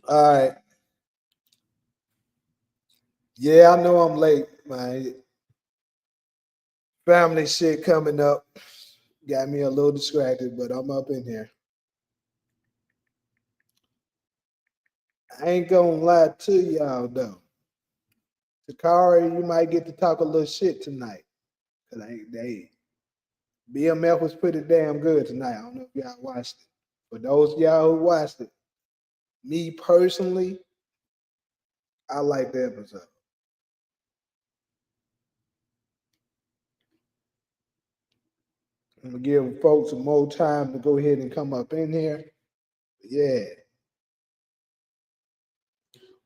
All right. Yeah, I know I'm late, man. Family shit coming up. Got me a little distracted, but I'm up in here. I ain't gonna lie to y'all though. Takari, you might get to talk a little shit tonight. Cause BMF was pretty damn good tonight. I don't know if y'all watched it. For those of y'all who watched it, me personally, I like the episode. I'm gonna give folks some more time to go ahead and come up in here. Yeah.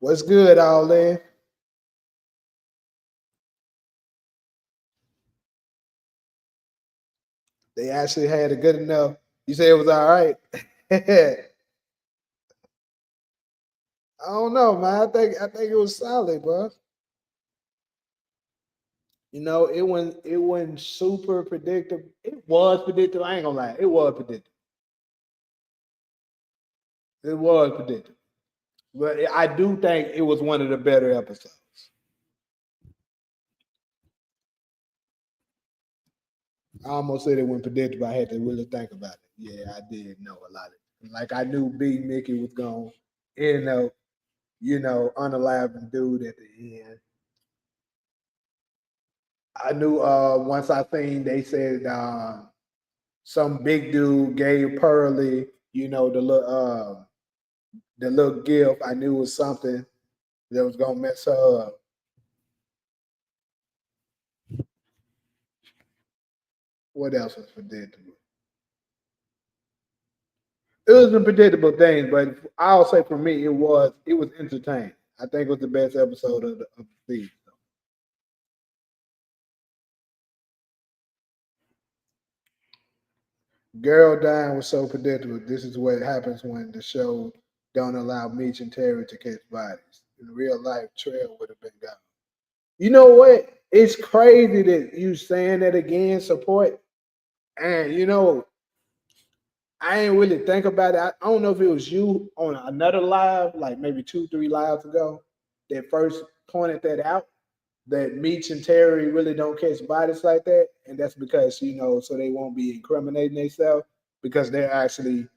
What's good, all in? They actually had a good enough. You say it was all right. I don't know, man. I think it was solid, bro. It wasn't super predictable. It was predictable. I ain't gonna lie. It was predictable. It was predictable. But I do think it was one of the better episodes. I almost said it wasn't predictable. I had to really think about it. Yeah, I did know a lot of it. Like I knew Big Mickey was gonna end up, unaliving dude at the end. I knew once I seen they said some big dude gave Pearly, the little gift. I knew it was something that was gonna mess her up. What else was predictable? It was a predictable thing, but I'll say for me, it was entertaining. I think it was the best episode of the season. Girl dying was so predictable. This is what happens when the show don't allow Meech and Terry to catch bodies. In real life, Trail would have been gone. You know what? It's crazy that you saying that again, support. And I ain't really think about it. I don't know if it was you on another live, like maybe 2, 3 lives ago, that first pointed that out. That Meech and Terry really don't catch bodies like that, and that's because so they won't be incriminating themselves because they're actually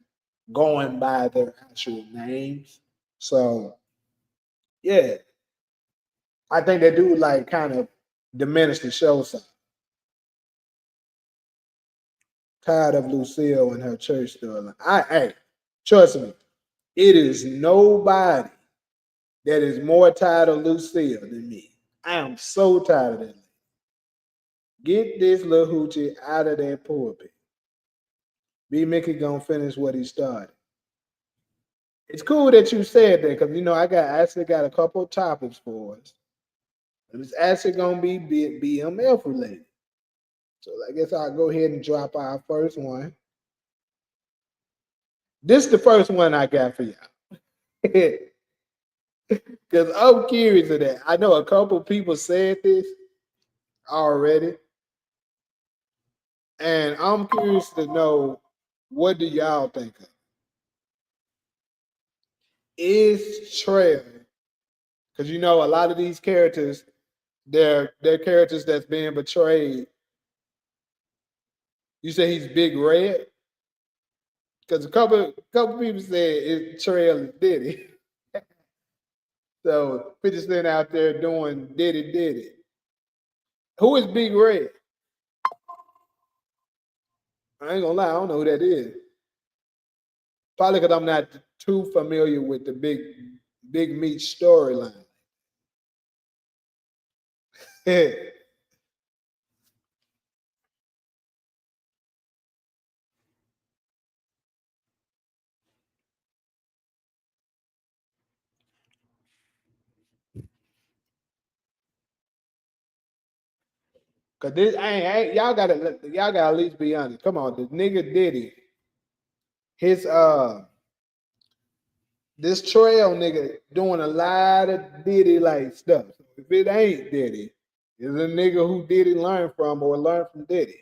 going by their actual names. So yeah, I think they do like kind of diminish the show some. Tired of Lucille and her church story. Hey, trust me, it is nobody that is more tired of Lucille than me. I am so tired of that. Get this little hoochie out of that pulpit. B Mickey gonna finish what he started. It's cool that you said that because I actually got a couple of topics for us. And it's actually gonna be BMF related. So I guess I'll go ahead and drop our first one. This is the first one I got for y'all. Because I'm curious of that. I know a couple people said this already, and I'm curious to know what do y'all think of? Is Trail, because a lot of these characters, they're characters that's being betrayed. You say he's Big Red? Because a couple people said it's Trail and Diddy. So 50 Cent out there doing Diddy Diddy. Who is Big Red? I ain't gonna lie, I don't know who that is. Probably because I'm not too familiar with the Big Meat storyline. Cause this ain't y'all gotta at least be honest. Come on, the nigga Diddy, his this trail nigga doing a lot of Diddy like stuff. If it ain't Diddy, it's a nigga who Diddy learn from or learn from Diddy.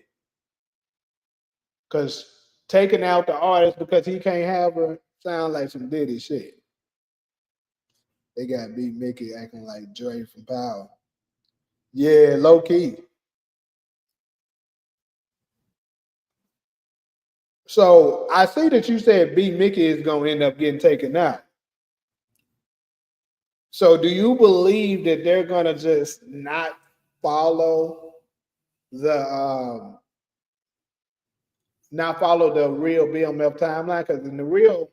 Cause taking out the artist because he can't have her sound like some Diddy shit. They got B Mickey acting like Dre from Power. Yeah, low key. So I see that you said B Mickey is gonna end up getting taken out. So do you believe that they're gonna just not follow the real BMF timeline? Because in the real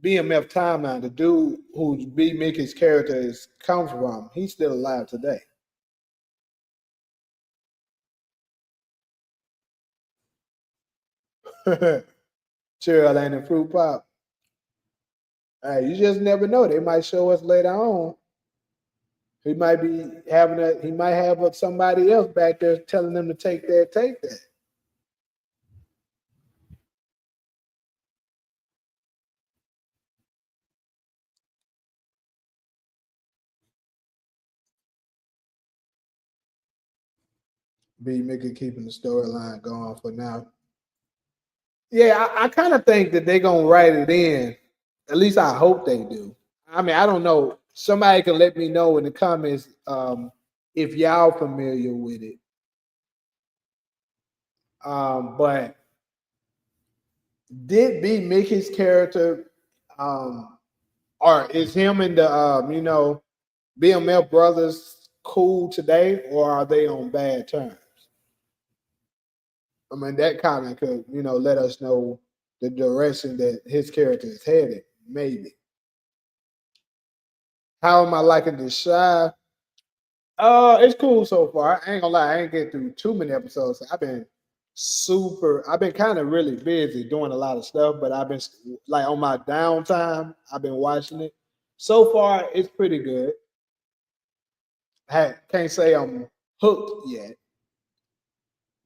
BMF timeline, the dude who's B Mickey's character is comes from, he's still alive today. Cheryl ain't a fruit pop. Hey, you just never know. They might show us later on. He might be having a. He might have somebody else back there telling them to take that, take that. B Mickey keeping the storyline going for now. Yeah, I kind of think that they're gonna write it in. At least I hope they do. I mean, I don't know. Somebody can let me know in the comments if y'all familiar with it. But did B Mickey's character, or is him and the BMF brothers cool today, or are they on bad terms? I mean, that kind of could let us know the direction that his character is headed. Maybe. How am I liking the Shy? It's cool so far. I ain't gonna lie, I ain't get through too many episodes. I've been kind of really busy doing a lot of stuff, but I've been like on my downtime, I've been watching it. So far, it's pretty good. Can't say I'm hooked yet,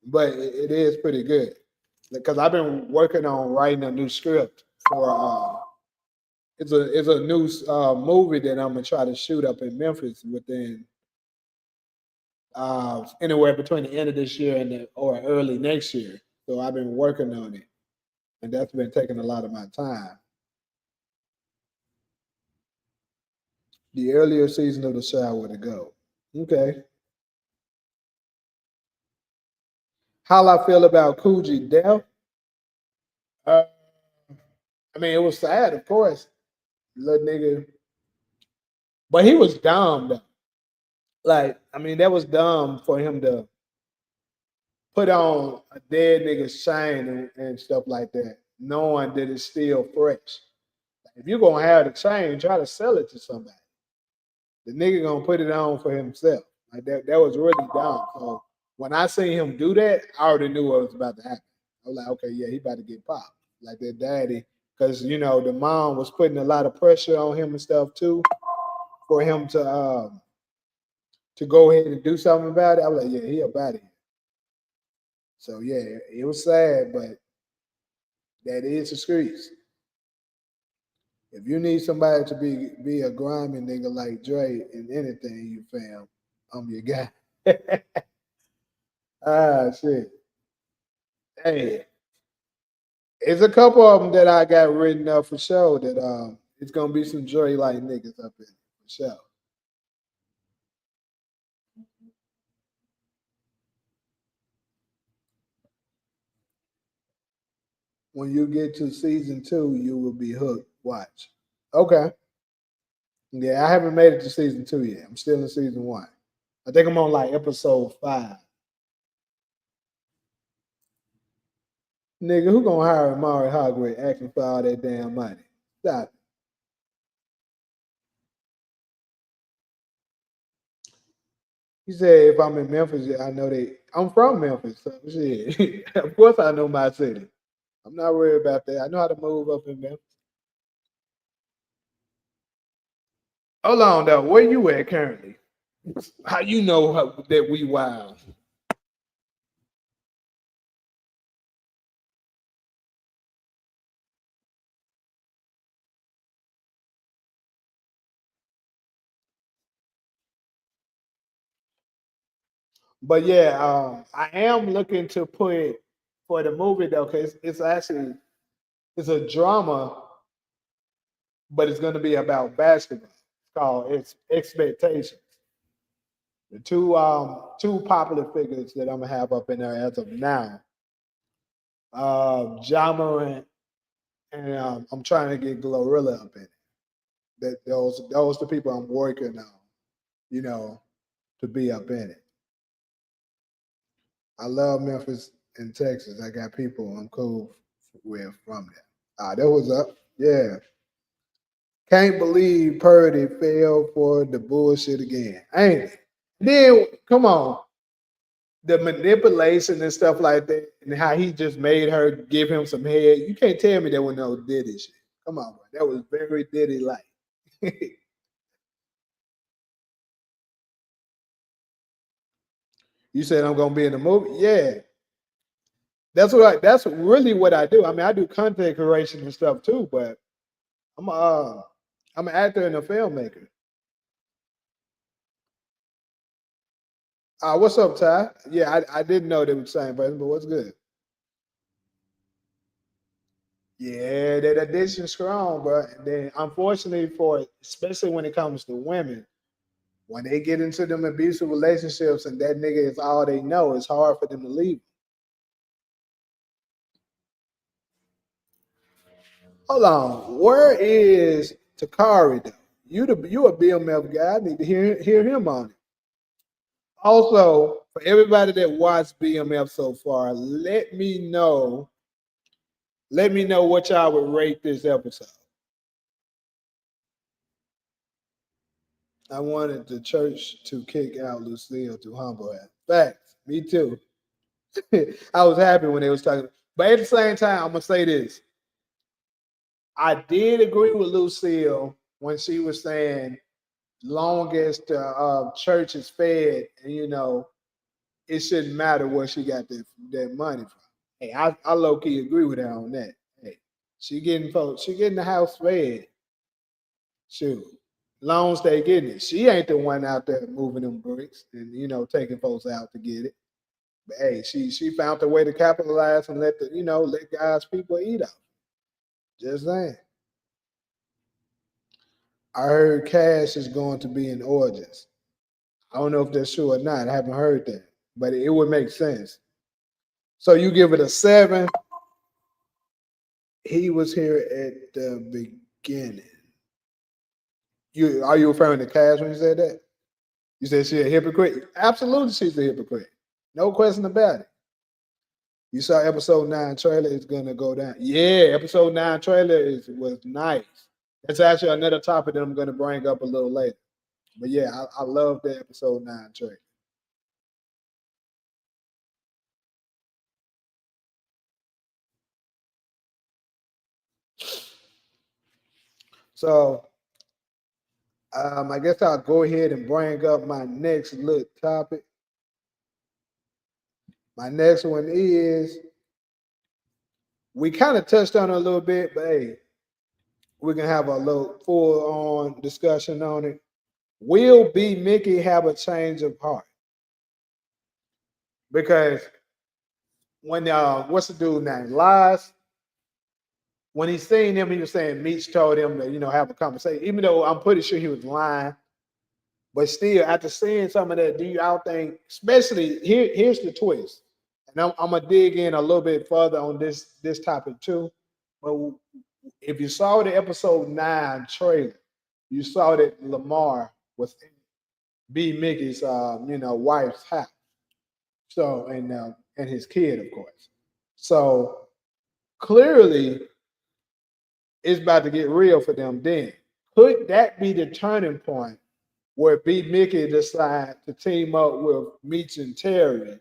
but it is pretty good because I've been working on writing a new script for. It's a new movie that I'm gonna try to shoot up in Memphis within anywhere between the end of this year and or early next year. So I've been working on it, and that's been taking a lot of my time. The earlier season of the show to go. Okay. How I feel about Coogee death? Uh, I mean, it was sad, of course. Little nigga, but he was dumb though. Like, I mean, that was dumb for him to put on a dead nigga's chain and stuff like that, knowing that it's still fresh. If you're gonna have the chain, try to sell it to somebody. The nigga gonna put it on for himself. Like that was really dumb. So when I seen him do that, I already knew what was about to happen. I was like, okay, yeah, he about to get popped. Like that daddy, because the mom was putting a lot of pressure on him and stuff too, for him to go ahead and do something about it. I was like, yeah, he about it. So yeah, it was sad, but that is the streets. If you need somebody to be a grimy nigga like Dre in anything, you fam, I'm your guy. Shit. Hey, it's a couple of them that I got written up for sure. That it's gonna be some Dre like niggas up in it for sure. When you get to season 2, you will be hooked. Watch. Okay. Yeah, I haven't made it to season 2 yet. I'm still in season 1. I think I'm on like episode 5. Nigga, who gonna hire Amari Hogwarts asking for all that damn money? Stop it. He said if I'm in Memphis, yeah, I know they. I'm from Memphis, so shit. Of course I know my city. I'm not worried about that. I know how to move up in Memphis. Hold on though, where you at currently? How you know that we wild? But yeah, I am looking to put for the movie though, because it's actually it's a drama, but it's going to be about basketball. called Expectations. The two popular figures that I'm gonna have up in there as of now, Ja Morant, and I'm trying to get Glorilla up in it. Those the people I'm working on, you know, to be up in it. I love Memphis and Texas. I got people I'm cool with from there. That was up. Yeah. Can't believe Purdy fell for the bullshit again. Ain't it? Then come on. The manipulation and stuff like that, and how he just made her give him some head. You can't tell me that was no Diddy shit. Come on, bro. That was very Diddy like. You said I'm gonna be in the movie? Yeah. That's really what I do. I mean, I do content creation and stuff too, but I'm uh I'm an actor and a filmmaker. What's up, Ty? Yeah, I didn't know they were the same person, but what's good? Yeah, that addiction strong, bro. And then unfortunately for especially when it comes to women, when they get into them abusive relationships and that nigga is all they know, it's hard for them to leave. Hold on, where is Takari though? You a BMF guy. I need to hear him on it. Also, for everybody that watched BMF so far, let me know what y'all would rate this episode. I wanted the church to kick out Lucille to humble her. Facts. Me too. I was happy when they was talking. But at the same time, I'm gonna say this. I did agree with Lucille when she was saying, long as the church is fed, and it shouldn't matter where she got that money from. Hey, I low key agree with her on that. Hey, she getting the house fed. Shoot. Long as they getting it. She ain't the one out there moving them bricks and taking folks out to get it. But hey, she found a way to capitalize and let God's people eat out. Just saying. I heard Cash is going to be in Origins. I don't know if that's true or not. I haven't heard that, but it would make sense. So you give it a 7. He was here at the beginning. Are you referring to Cash when you said that? You said she's a hypocrite. Absolutely, she's a hypocrite. No question about it. You saw episode 9 trailer. It's gonna go down. Yeah, episode 9 trailer was nice. That's actually another topic that I'm gonna bring up a little later. But yeah, I love the episode 9 trailer. So I guess I'll go ahead and bring up my next little topic. My next one is we kind of touched on it a little bit, but hey, we can have a little full on discussion on it. Will B Mickey have a change of heart? Because when what's the dude name? Lies. When he seen him, he was saying Meech told him to, have a conversation. Even though I'm pretty sure he was lying. But still, after seeing some of that, do y'all think, especially here's the twist. And I'm gonna dig in a little bit further on this topic too. But if you saw the episode 9 trailer, you saw that Lamar was in B Mickey's wife's house. So and his kid, of course. So clearly it's about to get real for them then. Could that be the turning point where B Mickey decide to team up with Meech and Terry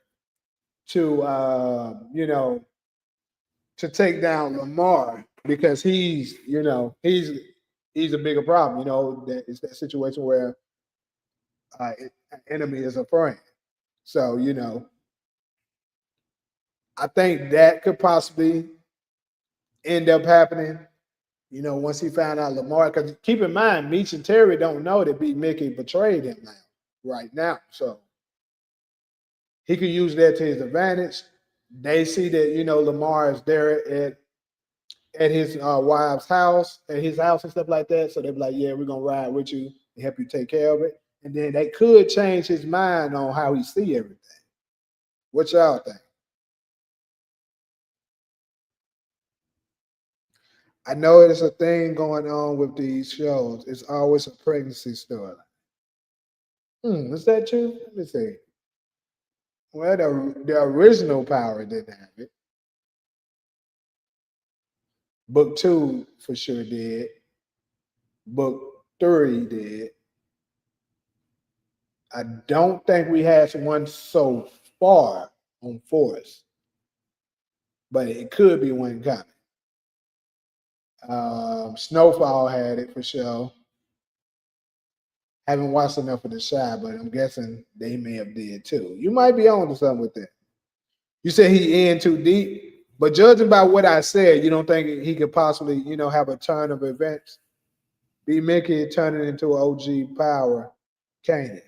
to to take down Lamar because he's a bigger problem. That it's that situation where an enemy is a friend. So I think that could possibly end up happening. Once he found out Lamar, because keep in mind, Meech and Terry don't know that B Mickey betrayed him right now. So he could use that to his advantage. They see that Lamar is there at his wife's house, at his house and stuff like that. So they're like, yeah, we're gonna ride with you. to help you take care of it. And then they could change his mind on how he see everything. What y'all think? I know there's a thing going on with these shows. It's always a pregnancy story. Is that true? Let me see. Well, the original Power didn't have it. Book 2 for sure did. Book 3 did. I don't think we had one so far on Force, but it could be one coming. Snowfall had it for sure. Haven't watched enough of The Shy, but I'm guessing they may have did too. You might be on to something with that. You said he in too deep, but judging by what I said, you don't think he could possibly, have a turn of events? B Mickey turning into an OG Power, can't it?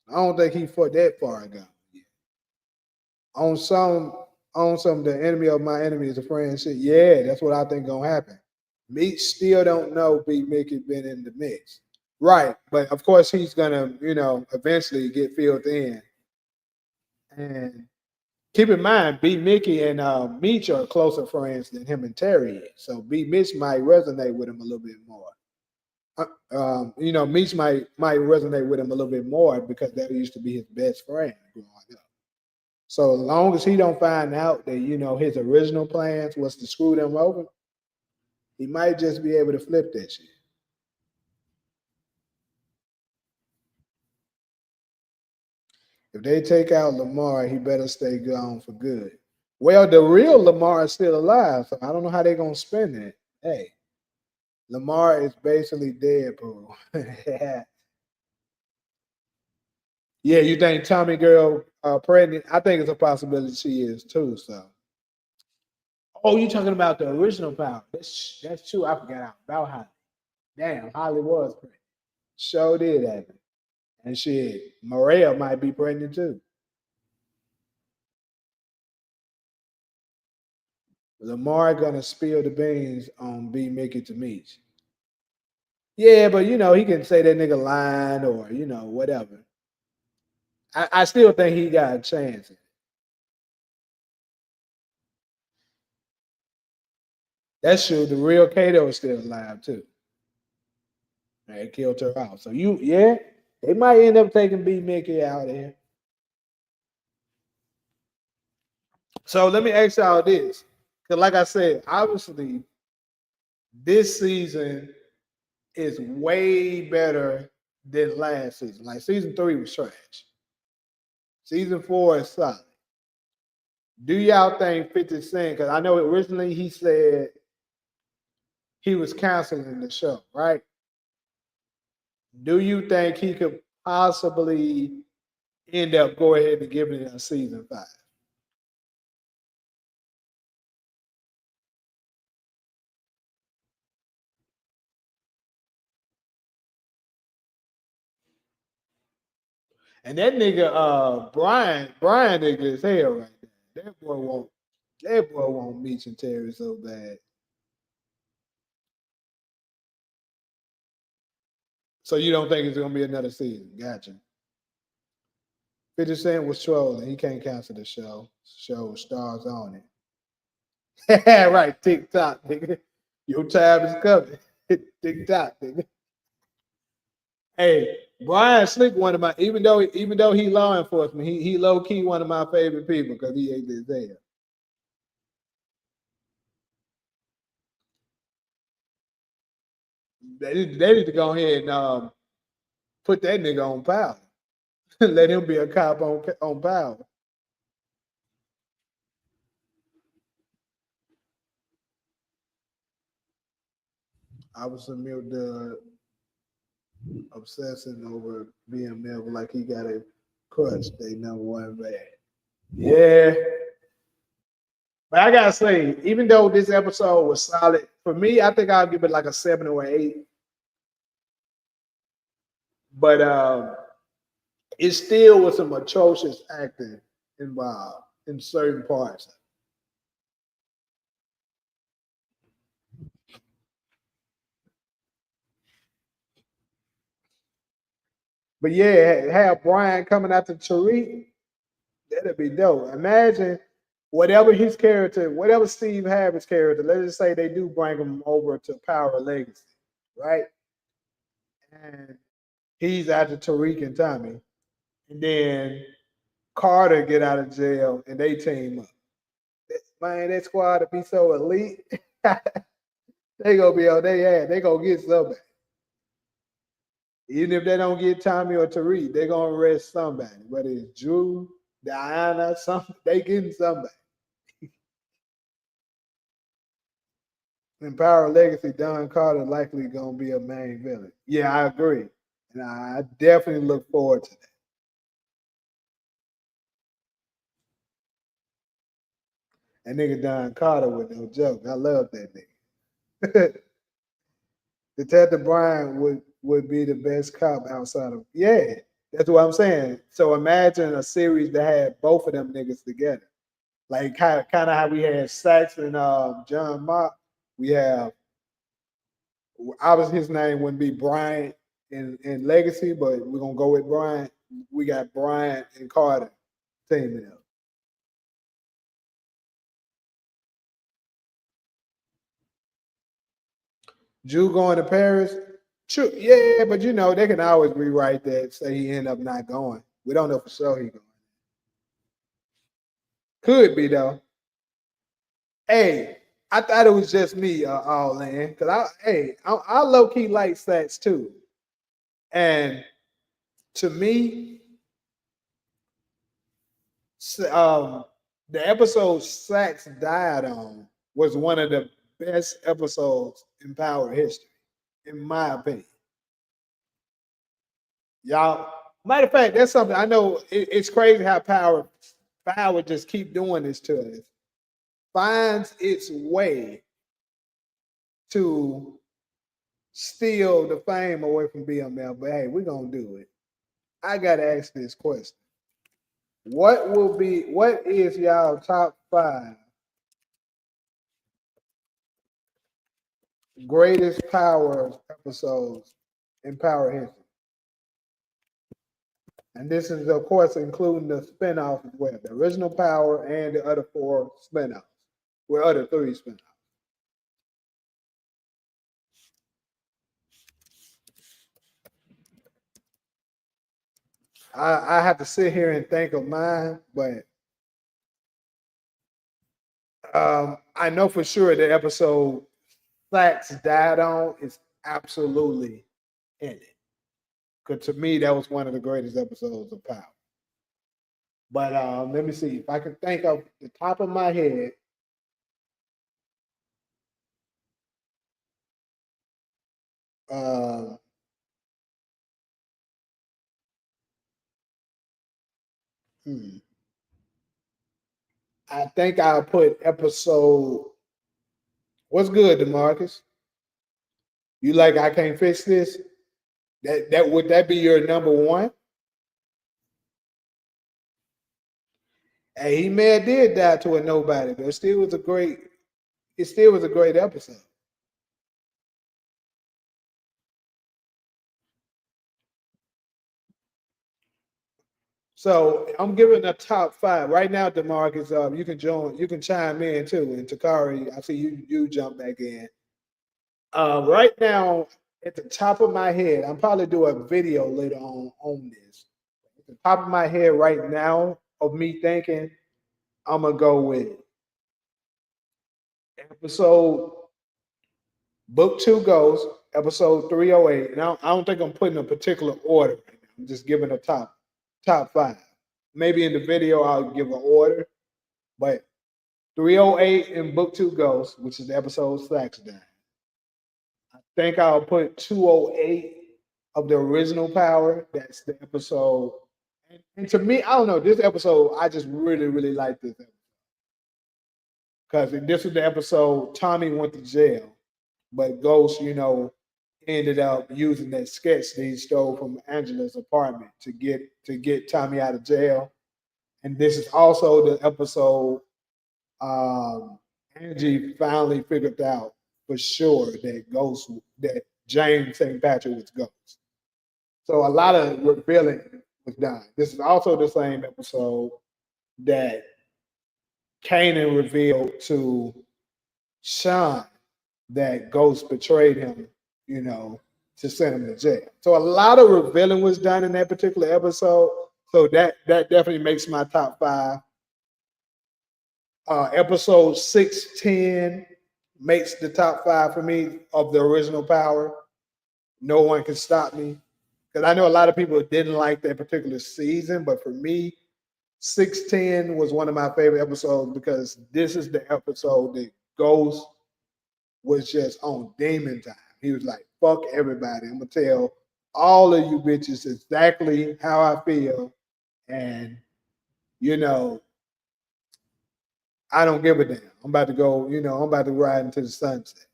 I don't think he for that far gone. On some the enemy of my enemy is a friend shit. Yeah, that's what I think gonna happen. Me still don't know Big Mickey been in the mix. Right. But of course he's gonna, eventually get filled in. And keep in mind, B Mickey and Meech are closer friends than him and Terry is. So B Mitch might resonate with him a little bit more. Meech might resonate with him a little bit more because that used to be his best friend growing up. So as long as he don't find out that his original plans was to screw them over, he might just be able to flip that shit. If they take out Lamar, he better stay gone for good. Well, the real Lamar is still alive, so I don't know how they're gonna spin it. Hey, Lamar is basically Deadpool. Yeah, you think Tommy girl pregnant? I think it's a possibility she is too. So, oh, you talking about the original Power? That's true. I forgot about Holly. Damn, Holly was pregnant. Sure did happen. And shit, Maria might be pregnant too. Lamar gonna spill the beans on B Mickey to Meech. Yeah, but he can say that nigga lying or whatever. I still think he got a chance. That's true. The real Kato is still alive too. They killed her out. So they might end up taking B Mickey out of here. So let me ask y'all this. Because like I said, obviously this season is way better than last season. Like season 3 was trash. Season 4 is solid. Do y'all think 50 Cent, because I know originally he said he was canceling the show, right? Do you think he could possibly end up go ahead and giving it a season 5? And that nigga, Brian nigga is hell right there. That boy won't Meech and Terry so bad. So you don't think it's gonna be another season? Gotcha. 50 Cent was trolling. He can't cancel the show. Show stars on it. Right, TikTok, nigga. Your time is coming. TikTok, nigga. Hey, Brian Slick, one of my even though he law enforcement, he low key one of my favorite people because he ate this there. They need to go ahead and put that nigga on power. Let him be a cop on power. I was the obsessing over BMF like he got a crush. They number one bad. Yeah. But I gotta say, even though this episode was solid, for me, I think I'll give it like a 7 or 8. But it still was some atrocious acting involved in certain parts. But yeah, have Brian coming after Tariq, that'd be dope. Imagine whatever his character, whatever Steve Harvey's character, let's just say they do bring him over to Power Legacy, right? And he's after Tariq and Tommy. And then Carter get out of jail and they team up. Man, that squad to be so elite. They gonna be on their ass. They gonna get somebody. Even if they don't get Tommy or Tariq, they gonna arrest somebody. Whether it's Drew, Diana, something, they getting somebody. In Power Legacy, Don Carter likely gonna be a main villain. Yeah, I agree. And I definitely look forward to that. And nigga Don Carter with no joke. I love that nigga. Detective Brian would be the best cop outside of that's what I'm saying. So imagine a series that had both of them niggas together. Like kind of how we had Sax and John Mock. We have obviously his name wouldn't be Brian in Legacy, but we're gonna go with Brian. We got Brian and Carter teaming up. Drew going to Paris. True, yeah, but you know they can always rewrite that. Say he end up not going. We don't know for sure he going. Could be though. Hey, I thought it was just me all in because I low key like Stats too, and to me, the episode Sax died on was one of the best episodes in Power history, in my opinion. Y'all, matter of fact, that's something I know. It's crazy how Power just keep doing this to us. Finds its way to steal the fame away from BMF, but hey, we're gonna do it. I gotta ask this question. What is y'all top 5 greatest Power episodes in Power history? And this is of course including the spinoff as well. The original Power and the other 4 spinoffs. Well, other 3 spinoffs. I have to sit here and think of mine, but I know for sure the episode Flax died on is absolutely in it. Because to me, that was one of the greatest episodes of Power. But let me see if I can think of the top of my head. Uh, hmm, I think I'll put episode. What's good, Demarcus? You like I can't fix this? That would that be your number one? Hey, he may have did die to a nobody, but it still was a great. It still was a great episode. So I'm giving a top 5 right now. Demarcus, you can join. You can chime in too. And Takari, I see you jump back in. Right now, at the top of my head, I'm probably do a video later on this. At the top of my head right now of me thinking, I'm gonna go with episode book 2 goes episode 308, and I don't think I'm putting a particular order right now. I'm just giving a top 5. Maybe in the video I'll give an order, but 308 in book 2 goes, which is the episode Slacks Down. I think I'll put 208 of the original Power. That's the episode. And to me, I don't know, this episode, I just really, really like this episode. Because this was the episode Tommy went to jail, but Ghost, ended up using that sketch that he stole from Angela's apartment to get Tommy out of jail. And this is also the episode Angie finally figured out for sure that James St. Patrick was Ghost. So a lot of revealing was done. This is also the same episode that Kanan revealed to Sean that Ghost betrayed him, you know, to send him to jail. So a lot of revealing was done in that particular episode. So that definitely makes my top five. Episode 610 makes the top five for me of the original Power. No one can stop me. Because I know a lot of people didn't like that particular season, but for me, 610 was one of my favorite episodes because this is the episode that Ghost was just on demon time. He was like, fuck everybody. I'm gonna tell all of you bitches exactly how I feel. And, you know, I don't give a damn. I'm about to go, I'm about to ride into the sunset.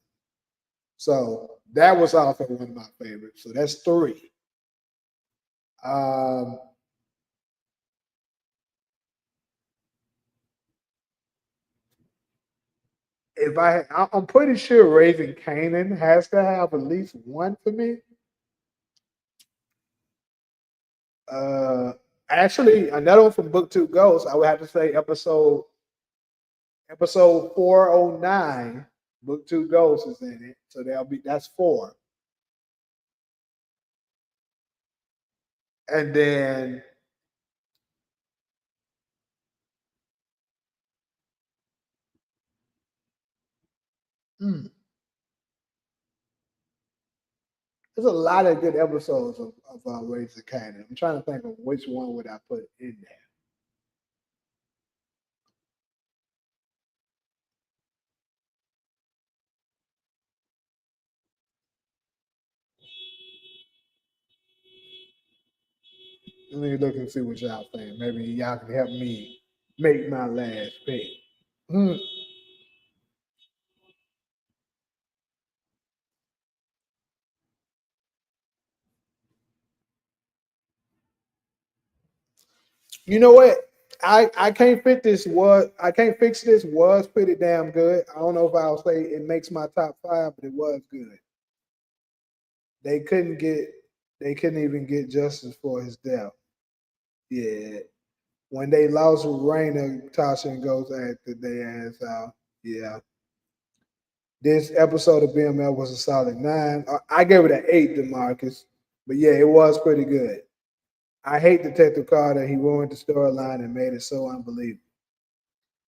So that was also one of my favorites. So that's three. Um, if I'm pretty sure Raising Canaan has to have at least one for me. Uh, Actually, another one from Book Two Ghosts, I would have to say episode 409. Book Two Ghosts is in it, so that's four. And then hmm, there's a lot of good episodes of Raising Canaan. I'm trying to think of which one would I put in there. Let me look and see what y'all think. Maybe y'all can help me make my last pick. Hmm. You know what? I can't fit this. I can't fix this. Was pretty damn good. I don't know if I'll say it makes my top five, but it was good. They couldn't get. They couldn't even get justice for his death. Yeah. When they lost Raina, Tasha and Ghost acted their ass out. Yeah. This episode of BMF was a solid 9. I gave it an 8 to Marcus, but yeah, it was pretty good. I hate Detective Carter. He ruined the storyline and made it so unbelievable.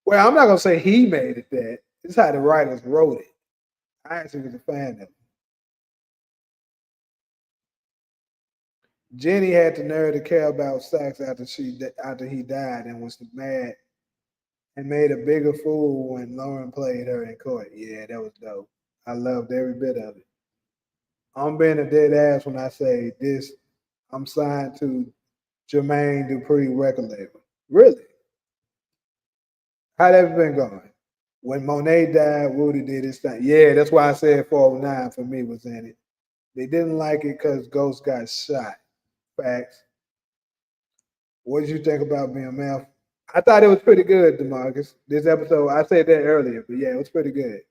Well, I'm not gonna say he made it that. It's how the writers wrote it. I actually was a fan of it. Jenny had the nerve to care about Sax after he died and was mad and made a bigger fool when Lauren played her in court. Yeah, that was dope. I loved every bit of it. I'm being a dead ass when I say this. I'm signed to Jermaine Dupri record label. Really? How that been going? When Monet died, Woody did his thing. Yeah, that's why I said 409 for me was in it. They didn't like it because Ghost got shot. Facts. What did you think about BMF? I thought it was pretty good, Demarcus. This episode, I said that earlier, but yeah, it was pretty good.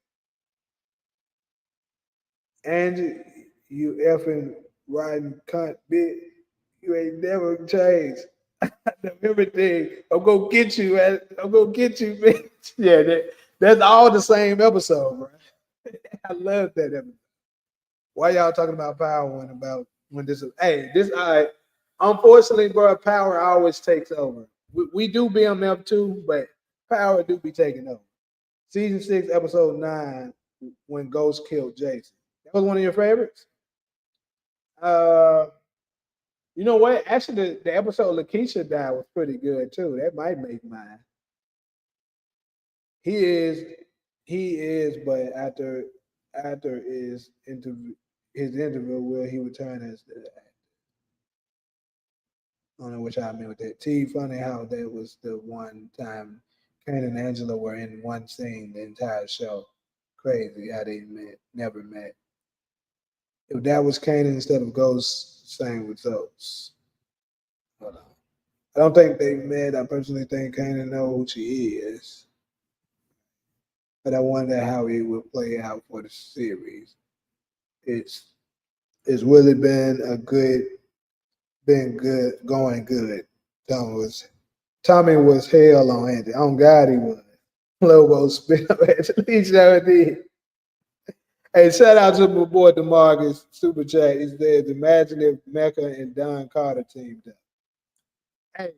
Angie, you effing riding cunt bitch. You ain't never changed. Everything. I'm gonna get you, man. I'm gonna get you, bitch. Yeah, that's all the same episode, bro. I love that episode. Why y'all talking about power when this is this all right. Unfortunately, bro, power always takes over. We do BMF too, but power do be taking over. Season 6, episode 9, when Ghost killed Jason. That was one of your favorites? Uh you know what? Actually the episode Lakeisha died was pretty good too. That might make mine. He is he is, but after his interview will he return as the I don't know which I mean with that. T funny how that was the one time Kane and Angela were in one scene the entire show. Crazy how they never met. If that was Kane instead of Ghost, same results. Hold on. I don't think they met. I personally think Kane knows who she is. But I wonder how it will play out for the series. It's it's really been a good been good, going good. Tommy was hell on Andy. On God, he was. Lobo spit up at least did. Hey, shout out to my boy DeMarcus Super Chat. He says, imagine if Mecca and Don Carter teamed up. Hey,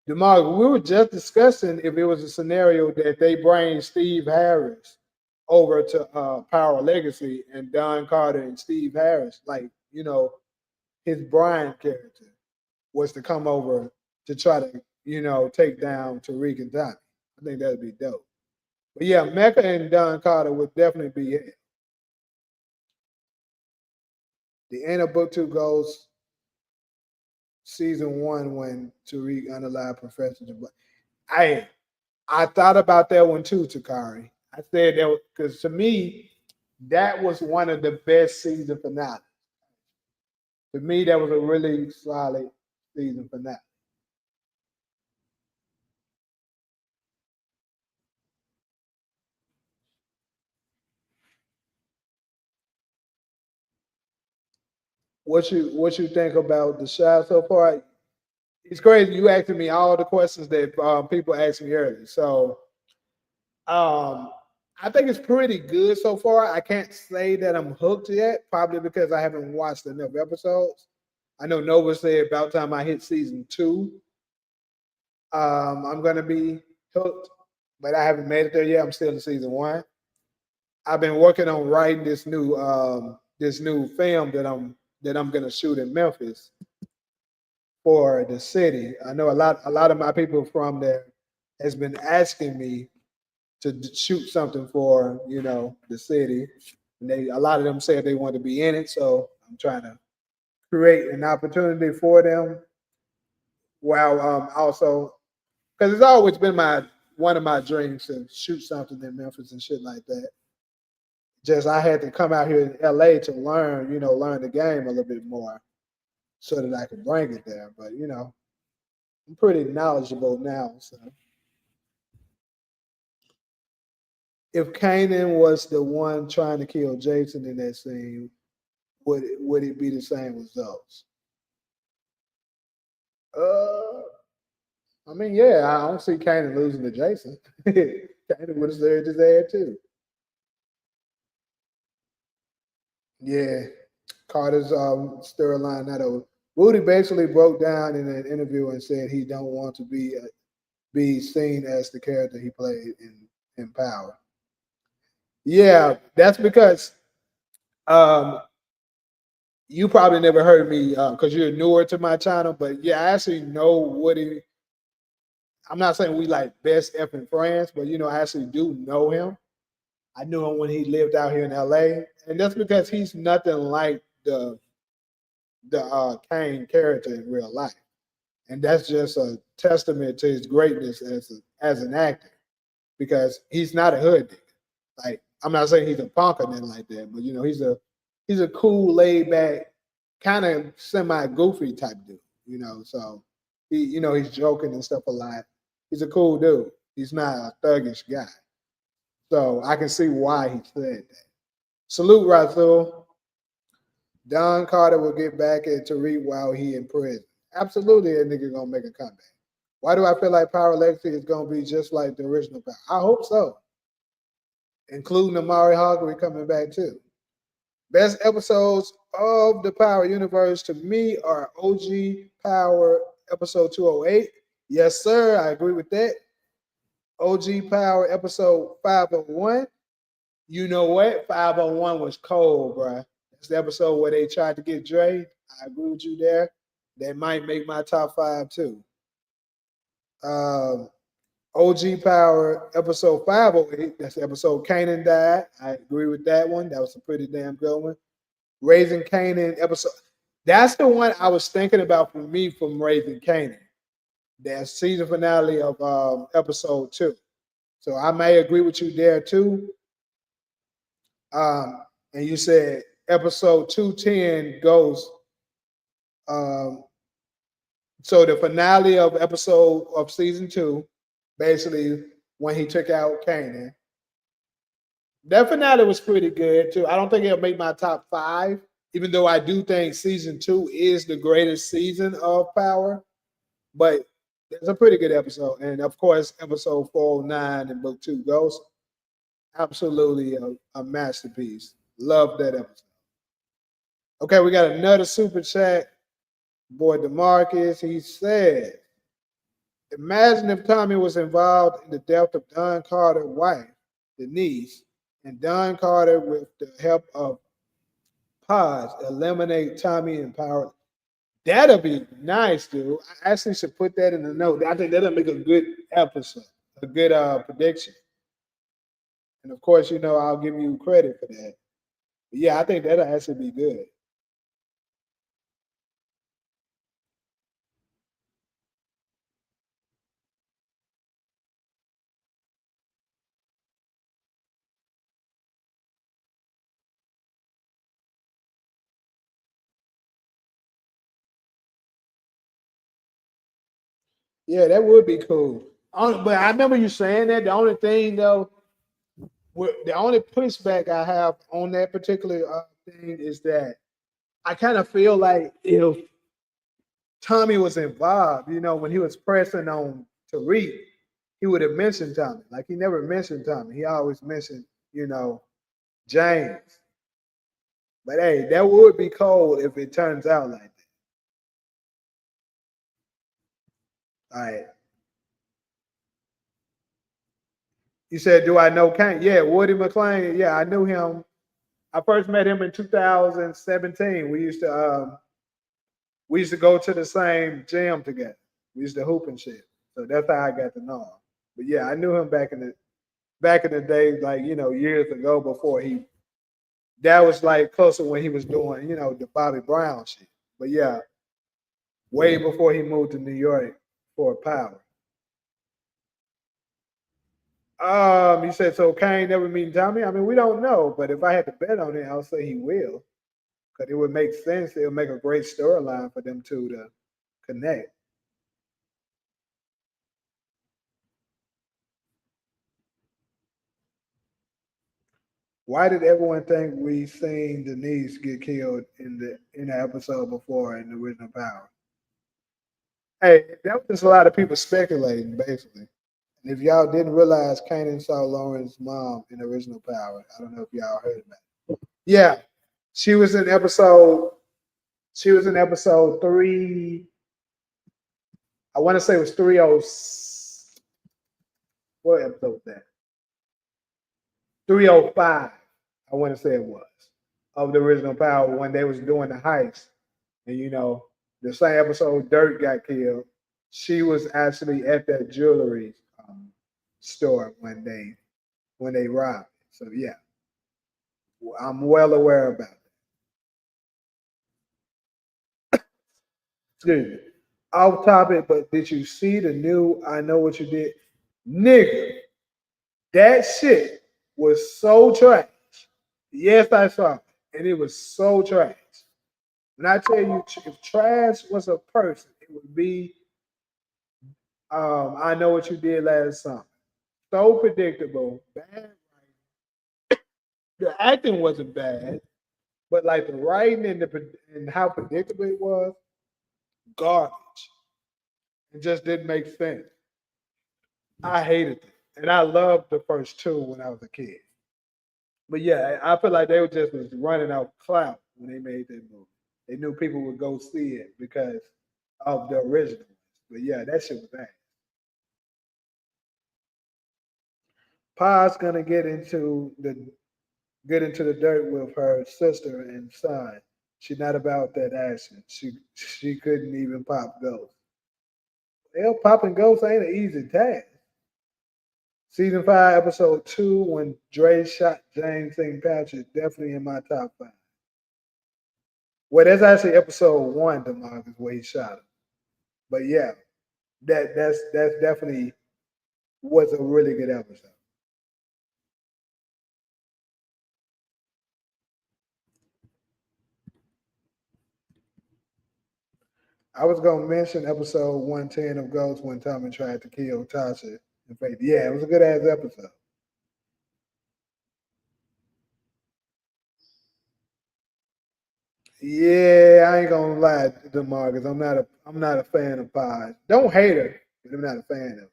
DeMarcus, we were just discussing if it was a scenario that they bring Steve Harris over to Power Legacy and Don Carter and Steve Harris, like, his Brian character was to come over to try to, take down Tariq and Donnie. I think that'd be dope. But yeah, Mecca and Don Carter would definitely be it. The end of book 2 goes season 1 when Tariq unalived Professor Jabbar. I thought about that one too, Takari. I said that because to me, that was one of the best season finales. To me, that was a really solid season finale. What you think about the shot so far? It's crazy. You asking me all the questions that people asked me earlier. So um, I think it's pretty good so far. I can't say that I'm hooked yet, probably because I haven't watched enough episodes. I know Nova said about time I hit season 2, I'm gonna be hooked, but I haven't made it there yet. I'm still in season 1. I've been working on writing this new film that I'm gonna shoot in Memphis for the city. I know a lot of my people from there has been asking me to shoot something for the city, and a lot of them said they want to be in it. So I'm trying to create an opportunity for them while also because it's always been my one of my dreams to shoot something in Memphis and shit like that. Just I had to come out here in LA to learn the game a little bit more so that I could bring it there. But I'm pretty knowledgeable now. So if Kanan was the one trying to kill Jason in that scene, would it be the same results? Uh, I mean, yeah, I don't see Kanan losing to Jason. Kanan would have served his ass too. Yeah, Carter's storyline that over. Woody basically broke down in an interview and said he don't want to be seen as the character he played in Power. Yeah, that's because um, you probably never heard me because you're newer to my channel, but yeah, I actually know Woody. I'm not saying we like best effing friends, but I actually do know him. I knew him when he lived out here in LA, and that's because he's nothing like the Kane character in real life, and that's just a testament to his greatness as an actor because he's not a hood nigga. Like I'm not saying he's a punk or nothing like that, but he's a cool, laid back, kind of semi goofy type dude. So he's joking and stuff a lot. He's a cool dude. He's not a thuggish guy. So I can see why he said that. Salute, Rasul. Don Carter will get back at Tariq while he in prison. Absolutely, that nigga gonna make a comeback. Why do I feel like Power Legacy is gonna be just like the original Power? I hope so, including Amari Hoggery coming back too. Best episodes of the Power universe to me are OG Power episode 208. Yes, sir, I agree with that. OG Power episode 501. You know what? 501 was cold, bruh. It's the episode where they tried to get Dre. I agree with you there. That might make my top 5 too. Um, OG Power episode 508. That's the episode Kanan died. I agree with that one. That was a pretty damn good one. Raising Kanan episode. That's the one I was thinking about for me from Raising Kanan. That season finale of episode 2. So I may agree with you there too. And you said episode 210 goes. Um, so the finale of episode of season 2, basically when he took out Kanan. That finale was pretty good too. I don't think it'll make my top 5, Even though I do think season 2 is the greatest season of Power, but there's a pretty good episode. And of course, episode 409 in book 2 Ghost, absolutely a masterpiece. Love that episode. Okay, we got another super chat. Boy DeMarcus, he said, imagine if Tommy was involved in the death of Don Carter's wife, Denise, and Don Carter, with the help of Paz, eliminate Tommy and Power. That'll be nice, dude. I actually should put that in the note. I think that'll make a good episode, a good prediction. And of course, I'll give you credit for that. But yeah, I think that'll actually be good. Yeah, that would be cool. But I remember you saying that. The only thing, though, the only pushback I have on that particular thing is that I kind of feel like if Tommy was involved, when he was pressing on Tariq, he would have mentioned Tommy. Like he never mentioned Tommy. He always mentioned, James. But hey, that would be cold if it turns out like that. All right. You said, do I know Kane? Yeah, Woody McClain. Yeah, I knew him. I first met him in 2017. We used to go to the same gym together. We used to hoop and shit. So that's how I got to know him. But yeah, I knew him back in the day, like years ago before he. That was like closer when he was doing the Bobby Brown shit. But yeah, way before he moved to New York for Power. He said, so Kane never meet Tommy. I mean, we don't know, but if I had to bet on it, I'll say he will, because it would make sense. It would make a great storyline for them two to connect. Why did everyone think we seen Denise get killed in the episode before in the original Power? Hey, that was just a lot of people speculating, basically. And if y'all didn't realize, Kanan saw Lauren's mom in the original Power. I don't know if y'all heard about it. Yeah, she was in episode. She was in episode 3. I want to say it was 30. What episode was that? 305. I want to say it was of the original Power when they was doing the heist, and the same episode Dirk got killed. She was actually at that jewelry store when they robbed it. So yeah, I'm well aware about that. Excuse me. Off topic, but did you see the new I Know What You Did? Nigga, that shit was so trash. Yes, I saw it. And it was so trash. When I tell you, if trash was a person, it would be I Know What You Did Last Summer. So predictable. Bad. The acting wasn't bad, but like the writing and how predictable it was, garbage. It just didn't make sense. I hated it. And I loved the first two when I was a kid. But yeah, I feel like they were just was running out clout when they made that movie. They knew people would go see it because of the original. But yeah, that shit was bad. Pa's gonna get into the dirt with her sister and son. She's not about that action. She couldn't even pop ghosts. Hell, popping ghosts ain't an easy task. Season 5, episode 2, when Dre shot James St. Patrick, definitely in my top 5. Well, that's actually episode 1, DeMarcus, where he shot him. But yeah, that's definitely was a really good episode. I was gonna mention episode 110 of Ghost when Tommy tried to kill Tasha and Faith. Yeah, it was a good ass episode. Yeah, I ain't gonna lie to Marcus. I'm not a fan of pies. Don't hate her, but I'm not a fan of it.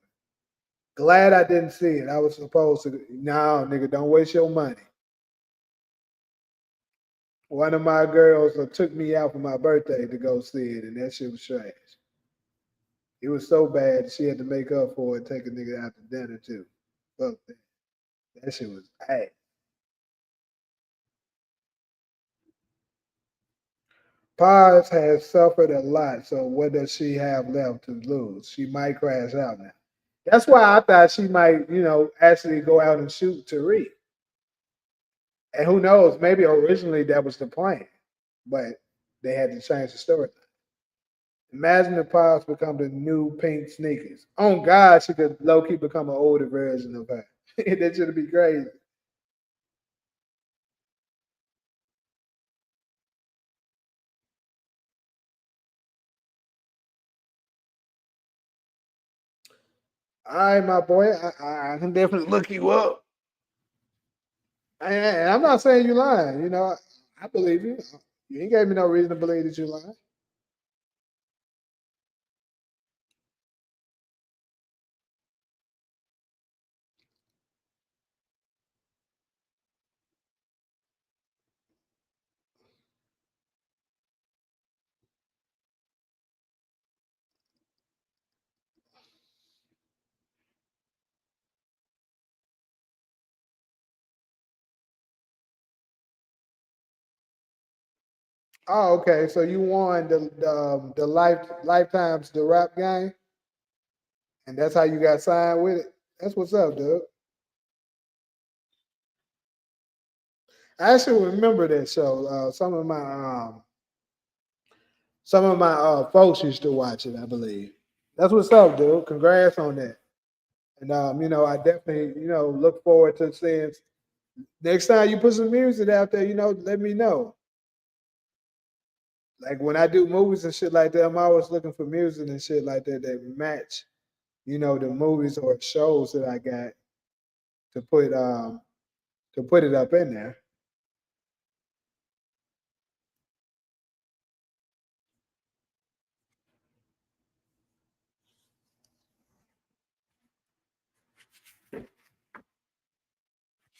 Glad I didn't see it. I was supposed to. No, nigga, don't waste your money. One of my girls took me out for my birthday to go see it, and that shit was trash. It was so bad she had to make up for it, take a nigga out to dinner too. Fuck that. That shit was ass. Paz has suffered a lot, so what does she have left to lose? She might crash out now. That's why I thought she might, actually go out and shoot Tariq. And who knows, maybe originally that was the plan, but they had to change the story. Imagine if Paz become the new pink sneakers. Oh God, she could low key become an older version of her. That should be crazy. All right, my boy, I can definitely look you up. And I'm not saying you lying. I believe you. You ain't gave me no reason to believe that you lying. Oh, okay. So you won the lifetimes the rap game, and that's how you got signed with it. That's what's up, dude. I actually remember that show. Some of my folks used to watch it. I believe. That's what's up, dude. Congrats on that. And I definitely, look forward to seeing next time you put some music out there. Let me know. Like when I do movies and shit like that, I'm always looking for music and shit like that that match, the movies or shows that I got to put it up in there.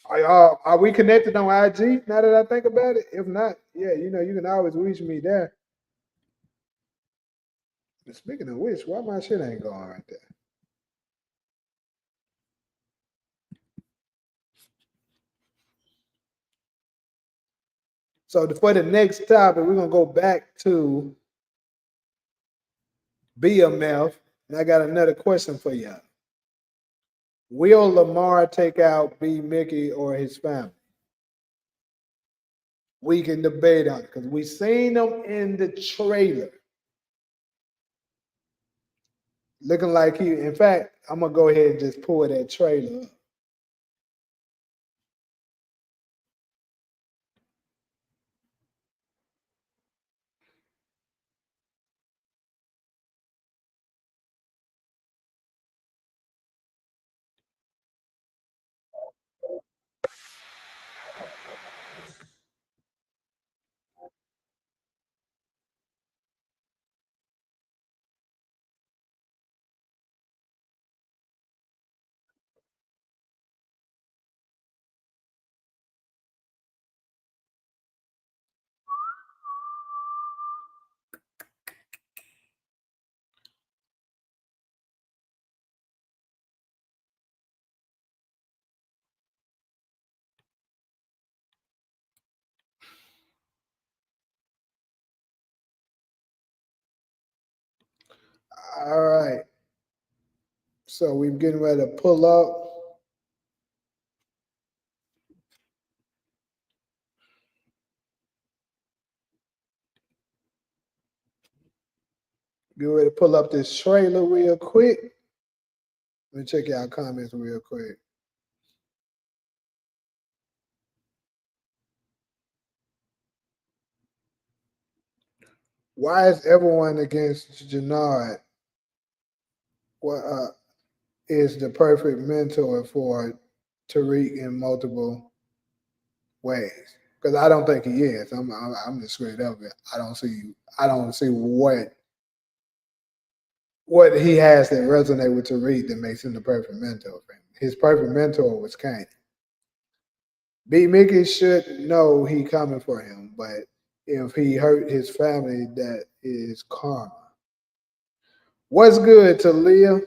Are we connected on IG now that I think about it? If not, yeah, you can always reach me there. But speaking of which, why my shit ain't going right there? So for the next topic, we're gonna go back to BMF, and I got another question for y'all. Will Lamar take out B Mickey or his family? We can debate on it because we seen him in the trailer looking like he. In fact, I'm gonna go ahead and just pull that trailer up. All right. So we're getting ready to pull up. Get ready to pull up this trailer real quick. Let me check y'all comments real quick. Why is everyone against Jannard? What is the perfect mentor for Tariq in multiple ways? because I don't think he is. I'm just straight up. I don't see what he has that resonate with Tariq that makes him the perfect mentor for him. His perfect mentor was Kane. B Mickey should know he coming for him, but if he hurt his family, that is karma. What's good, Talia?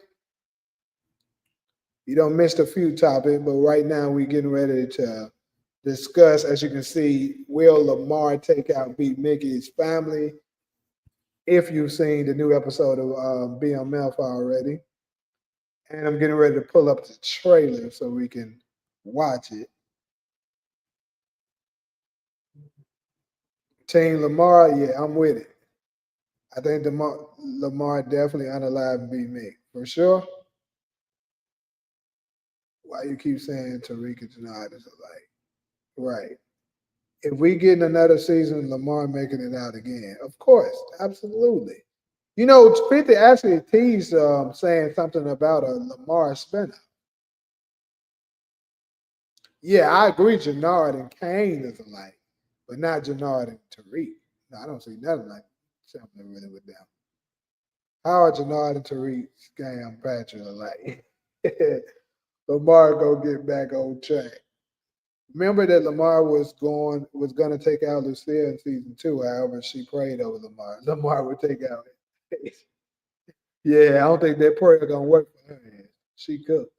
You don't missed a few topics, but right now we're getting ready to discuss. As you can see, will Lamar take out B Mickey's family? If you've seen the new episode of BMF already, and I'm getting ready to pull up the trailer so we can watch it. Team Lamar, yeah, I'm with it. I think Lamar definitely unalive B Mick for sure. Why you keep saying Tariq and Janad is alike? Right. If we get in another season, Lamar making it out again, of course, absolutely. You know, 50 actually teased saying something about a Lamar spinoff. Yeah, I agree. Jannard and Kane is alike, but not Jannard and Tariq. No, I don't see nothing like something really with them. How are Jannard and Tariq scam Patrick alike? Lamar go get back on track. Remember that Lamar was gonna take out Lucia in season 2. However, she prayed over Lamar. Lamar would take out. Yeah, I don't think that prayer gonna work for her. She cooked.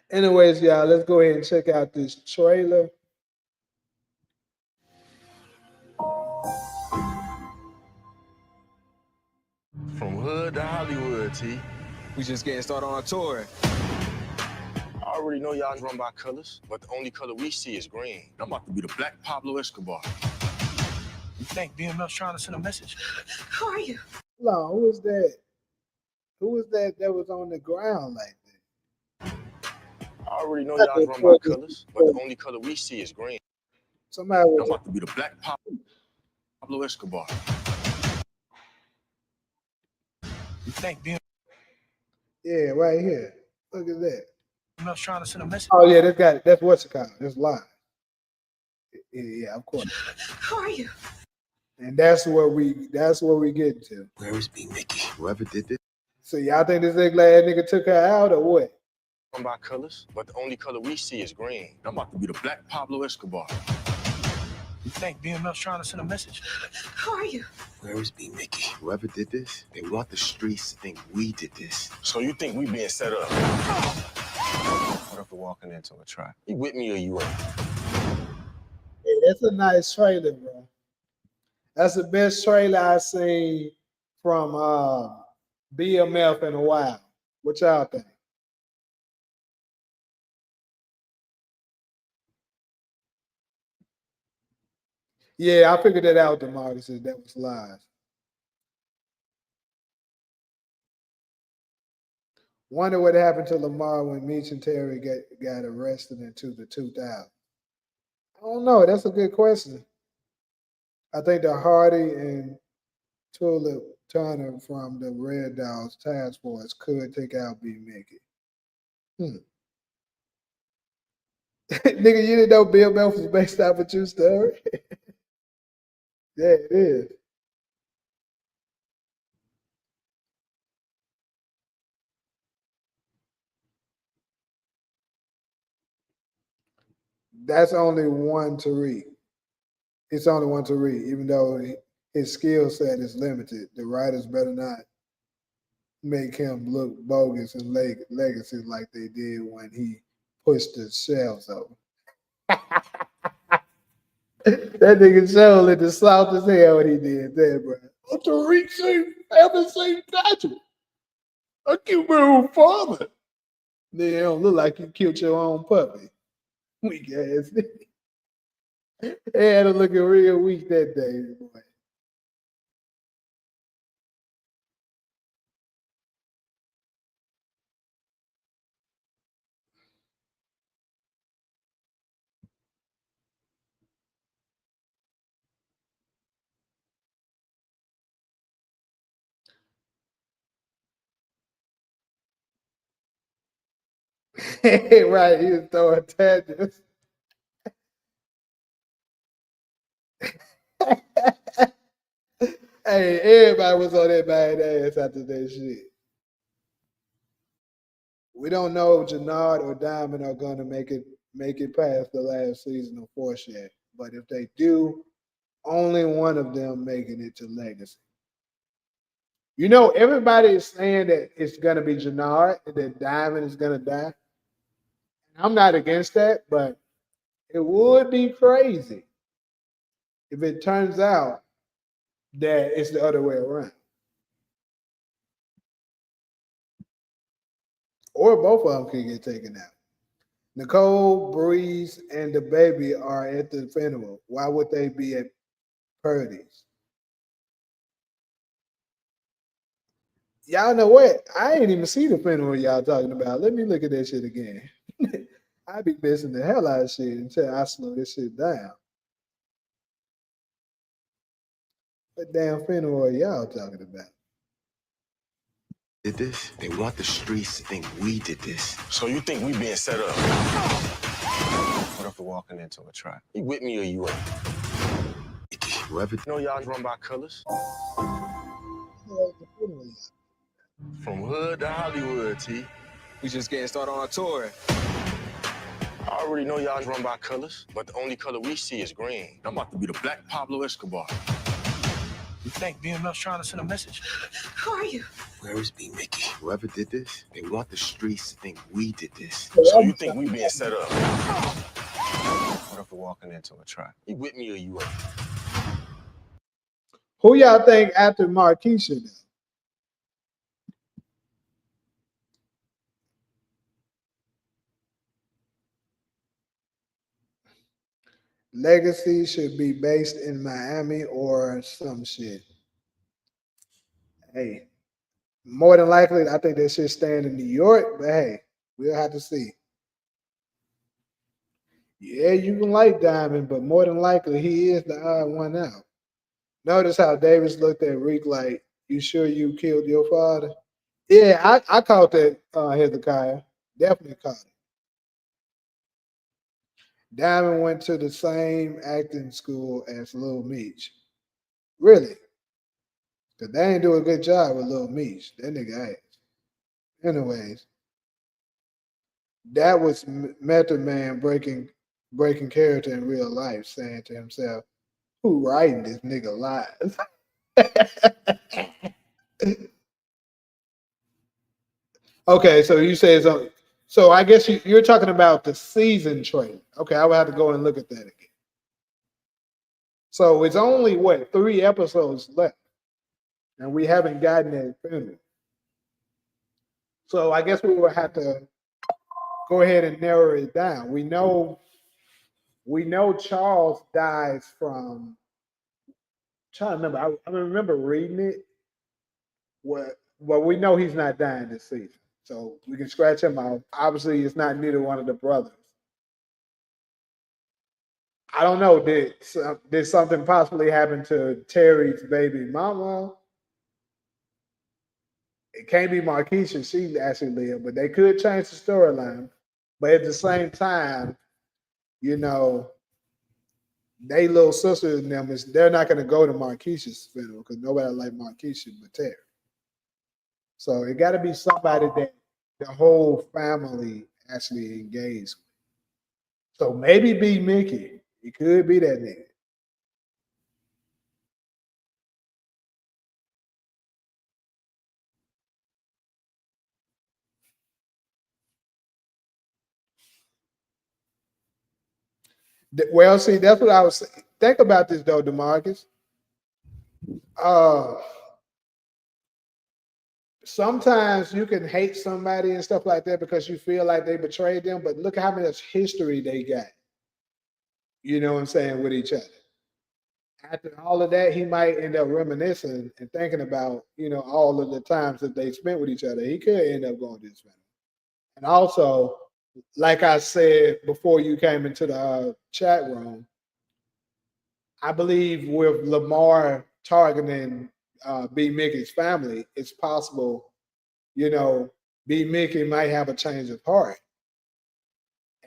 Anyways, y'all, let's go ahead and check out this trailer. From hood to Hollywood, T. We just getting started on our tour. I already know y'all run by colors, but the only color we see is green. I'm about to be the Black Pablo Escobar. You think BMF's trying to send a message? Who are you? No, who was that? Who was that was on the ground like that? I already know y'all run by colors, but the only color we see is green. Somebody was I'm about to be the Black Pablo Escobar. You think BMF's yeah, right here. Look at that. trying to send a message? Oh yeah, that's what's it called. That's live. Yeah, of course. Who are you? And that's where we get to. Where is B Mickey? Whoever did this. So y'all think this ugly ass nigga took her out or what? Run by colors, but the only color we see is green. I'm about to be the Black Pablo Escobar. You think BMF's trying to send a message? Who are you? Where is B Mickey? Whoever did this, they want the streets to think we did this. So you think we being set up? What if we're walking into a trap? You with me or you ain't? Hey, that's a nice trailer, bro. That's the best trailer I've seen from BMF in a while. What y'all think? Yeah, I figured that out, DeMarcus. That was live. Wonder what happened to Lamar when Meech and Terry got arrested into the 2000s. I don't know. That's a good question. I think the Hardy and Tulip Turner from the Red Dogs Task Force could take out B. Mickey. Nigga, you didn't know Bill Mel was based off a true story? Yeah, it is. That's only one to read. It's only one to read, even though his skill set is limited. The writers better not make him look bogus and legacy like they did when he pushed the shelves over. That nigga show lit the soft as hell when he did that, bro. I'm Tariq St. Ever St. Patrick. I killed my own father. Nigga, don't look like you killed your own puppy. Weak ass nigga. He had him looking real weak that day, boy. Right, he was throwing tangents. Hey, everybody was on that bad ass after that shit. We don't know if Jannard or Diamond are gonna make it past the last season of Force yet. But if they do, only one of them making it to Legacy. You know, everybody is saying that it's gonna be Jannard and that Diamond is gonna die. I'm not against that, but it would be crazy if it turns out that it's the other way around. Or both of them can get taken out. Nicole, Breeze, and the baby are at the funeral. Why would they be at Purdy's? Y'all know what? I ain't even see the funeral y'all talking about. Let me look at that shit again. I be missing the hell out of shit until I slow this shit down. What damn funeral are y'all talking about? Did this? They want the streets to think we did this. So you think we being set up? What if we're walking into a trap? You with me or you ain't? Whoever know y'all run by colors. From hood to Hollywood, T. We just getting started on our tour. I already know y'all run by colors, but the only color we see is green. I'm about to be the Black Pablo Escobar. You think BMF's trying to send a message? Who are you? Where is B Mickey? Whoever did this, they want the streets to think we did this. So you think we being set up? What if we're walking into a trap? You with me or you ain't? Who y'all think after Marquisha now? Legacy should be based in Miami or some shit. Hey, more than likely, I think that shit staying in New York, but hey, we'll have to see. Yeah, you can like Diamond, but more than likely, he is the odd one out. Notice how Davis looked at Reek like, "You sure you killed your father?" Yeah, I caught that, Hezekiah. Definitely caught it. Diamond went to the same acting school as Lil Meech. Really? Because they ain't do a good job with Lil Meech. That nigga ass. Anyways, that was Method Man breaking character in real life, saying to himself, "Who writing this nigga lies?" Okay, so you say so. So I guess you're talking about the season trailer. Okay, I would have to go and look at that again. So it's only what 3 episodes left, and we haven't gotten that finished. So I guess we will have to go ahead and narrow it down. We know Charles dies from. Trying to remember, I remember reading it. Well, we know he's not dying this season, so we can scratch him out. Obviously, it's not neither one of the brothers. I don't know. Did something possibly happen to Terry's baby mama? It can't be Marquisha. She actually lived, but they could change the storyline. But at the same time, you know, they little sister and them they're not going to go to Marquisha's funeral because nobody like Marquisha but Terry. So it got to be somebody that the whole family actually engaged with. So maybe be Mickey. It could be that nigga. Well, see, that's what I was saying. Think about this though, DeMarcus. Uh, Sometimes you can hate somebody and stuff like that because you feel like they betrayed them, but look at how much history they got. You know what I'm saying, with each other. After all of that, he might end up reminiscing and thinking about, all of the times that they spent with each other. He could end up going to this family. And also, like I said before you came into the chat room, I believe with Lamar targeting B. Mickey's family, it's possible, B. Mickey might have a change of heart.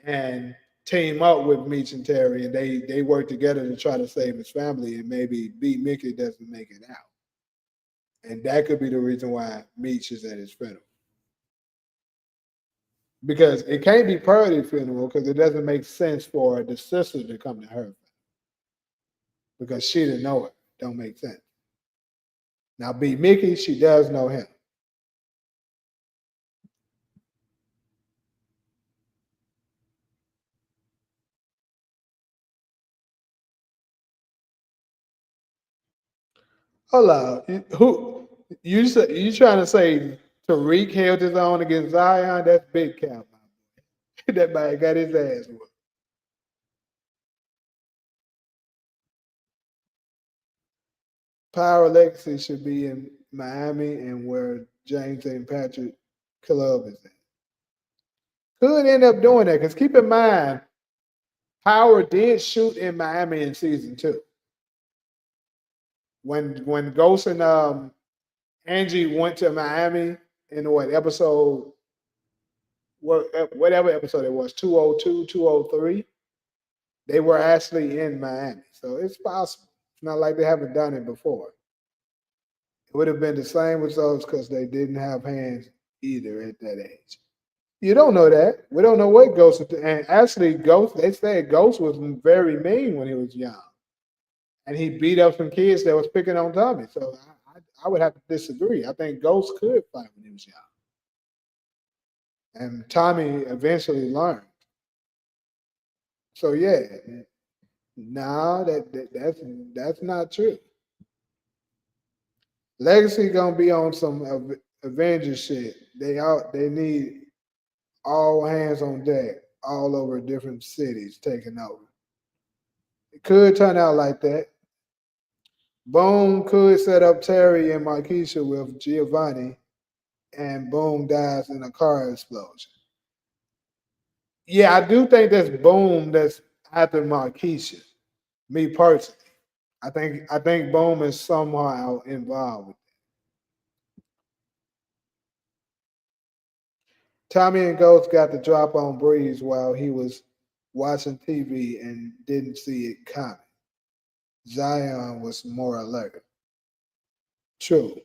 and team up with Meech and Terry, and they work together to try to save his family, and maybe B. Mickey doesn't make it out. And that could be the reason why Meech is at his funeral. Because it can't be Purdy's funeral because it doesn't make sense for the sister to come to her. Because she didn't know her. Don't make sense. Now, B. Mickey, she does know him. Hold on. You trying to say Tariq held his own against Zion? That's big cap. That man got his ass whooped. Power Legacy should be in Miami and where James St. Patrick Club is at. Could end up doing that because keep in mind, Power did shoot in Miami in season 2. When Ghost and Angie went to Miami in whatever episode it was, 202, 203, they were actually in Miami. So it's possible. It's not like they haven't done it before. It would have been the same results because they didn't have hands either at that age. You don't know that. We don't know what Ghost was. And actually, Ghost, they said Ghost was very mean when he was young. And he beat up some kids that was picking on Tommy. So I would have to disagree. I think Ghost could fight when he was young. And Tommy eventually learned. So yeah, no, that's not true. Legacy gonna be on some Avengers shit. They need all hands on deck, all over different cities taking over. It could turn out like that. Boom could set up Terry and Markeisha with Giovanni, and Boom dies in a car explosion. Yeah, I do think that's Boom that's after Markeisha. Me personally, I think Boom is somehow involved with it. Tommy and Ghost got the drop on Breeze while he was watching TV and didn't see it coming. Zion was more alert. True.